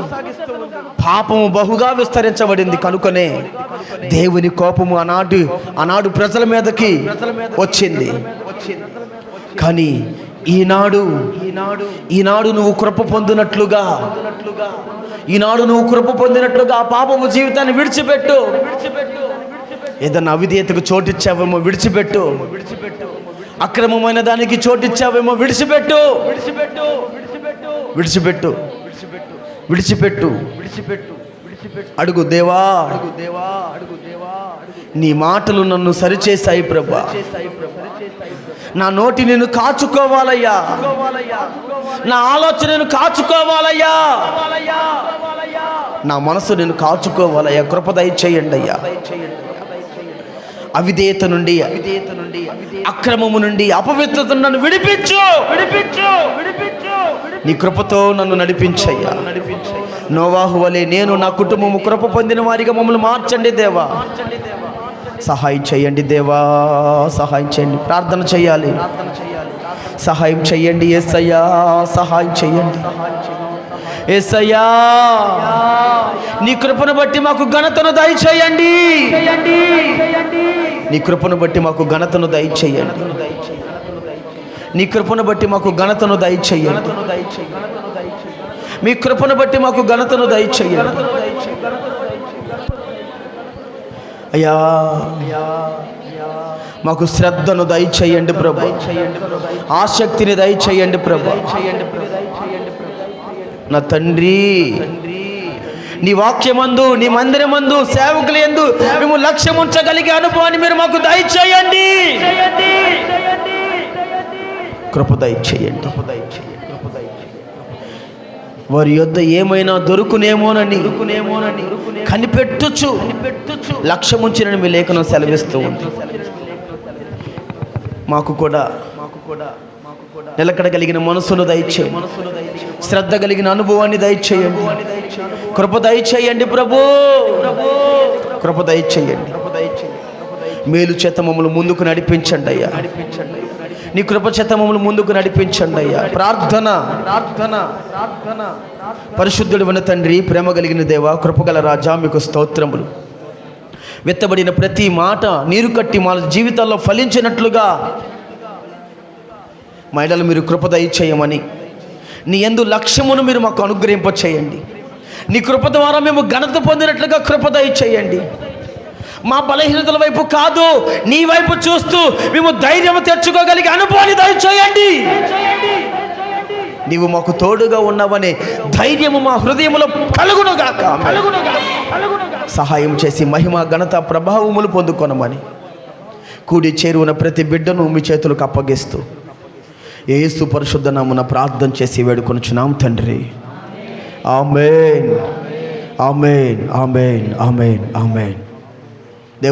A: పాపము బహుగా విస్తరించబడింది. కనుకనే దేవుని కోపము ఆనాడు ప్రజల మీదకి వచ్చింది. కానీ ఈనాడు నువ్వు కృప పొందినట్లుగా ఆ పాపము జీవితాన్ని విడిచిపెట్టు. ఏదన్నా అవిధేయతకు చోటిచ్చావేమో విడిచిపెట్టు. అక్రమమైన దానికి చోటిచ్చావేమో విడిచిపెట్టు. అడుగు దేవా, నీ మాటలు నన్ను సరిచేశాయి ప్రభా. నా నోటి నేను కాచుకోవాలయ్యా. నా ఆలోచనను కాచుకోవాలయ్యా. నా మనసు నేను కాచుకోవాలయ్యా. కృప దయచేయండి అయ్యా. అవిధేయత నుండి, అక్రమము నుండి, అపవిత్రత నన్ను విడిపించు. నీ కృపతో నన్ను నడిపించయ్యా. నోవాహు వలె నేను, నా కుటుంబము కృప పొందిన వారిగా మమ్మల్ని మార్చండి దేవా. సహాయం చేయండి దేవా, సహాయం చేయండి. ప్రార్థన చేయాలి. సహాయం చేయండి యేసయ్యా, సహాయం చేయండి యేసయ్యా. నీ కృపను బట్టి మాకు ఘనతను దయచేయండి. నీ కృపను బట్టి మాకు ఘనతను దయచేయండి. నీ కృపను బట్టి మాకు ఘనతను దయచేయండి. మీ కృపను బట్టి మాకు ఘనతను దయచేయండి అయ్యా. మాకు శ్రద్ధను దయచేయండి ప్రభు. ఆసక్తిని దయచేయండి ప్రభు. నా తండ్రి, నీ వాక్యమందు, నీ మందిరమందు, సేవకుల యందు మేము లక్ష్యం ఉంచగలిగే అనుభవాన్ని మీరు మాకు దయచేయండి. కృప దయచేయండి. వారి యొద్ద ఏమైనా దొరుకునేమోనని కనిపెట్టుచు లక్ష్యం ఉంచినని మీ లేఖనం సెలవిస్తూ ఉంది. మాకు కూడా నిలకడ కలిగిన మనసును దయచేయండి. శ్రద్ధ కలిగిన అనుభవాన్ని దయచేయండి. కృప దయచేయండి ప్రభు. కృప దయచేయండి. మేలు చేత మమ్మల్ని ముందుకు నడిపించండి అయ్యా. నీ కృప చేత మమ్మల్ని ముందుకు నడిపించండి అయ్యా. ప్రార్థన. పరిశుద్ధుడైన తండ్రి, ప్రేమ కలిగిన దేవా, కృపగల రాజా, మీకు స్తోత్రములు. వెత్తబడిన ప్రతి మాట నీరు కట్టి మా జీవితాల్లో ఫలించినట్లుగా మహిళలు మీరు కృప దయచేయమని, నీ యందు లక్ష్యమును మీరు మాకు అనుగ్రహింప చేయండి. నీ కృప ద్వారా మేము ఘనత పొందినట్లుగా కృప దయచేయండి. మా బలహీనతల వైపు కాదు, నీ వైపు చూస్తూ మేము ధైర్యం తెచ్చుకోగలిగే అనుభవాన్ని దయచేయండి. నీవు మాకు తోడుగా ఉన్నావనే ధైర్యము మా హృదయములో కలుగునుగాక. సహాయం చేసి మహిమ ఘనత ప్రభావములు పొందుకొనమని కూడి చేరువున ప్రతి బిడ్డను మీ చేతులకు అప్పగిస్తూ యేసు పరిశుద్ధ నామమున ప్రార్థన చేసి వేడుకొనుచున్నాం తండ్రి. ఆమేన్, ఆమేన్, ఆమేన్, ఆమేన్, ఆమేన్.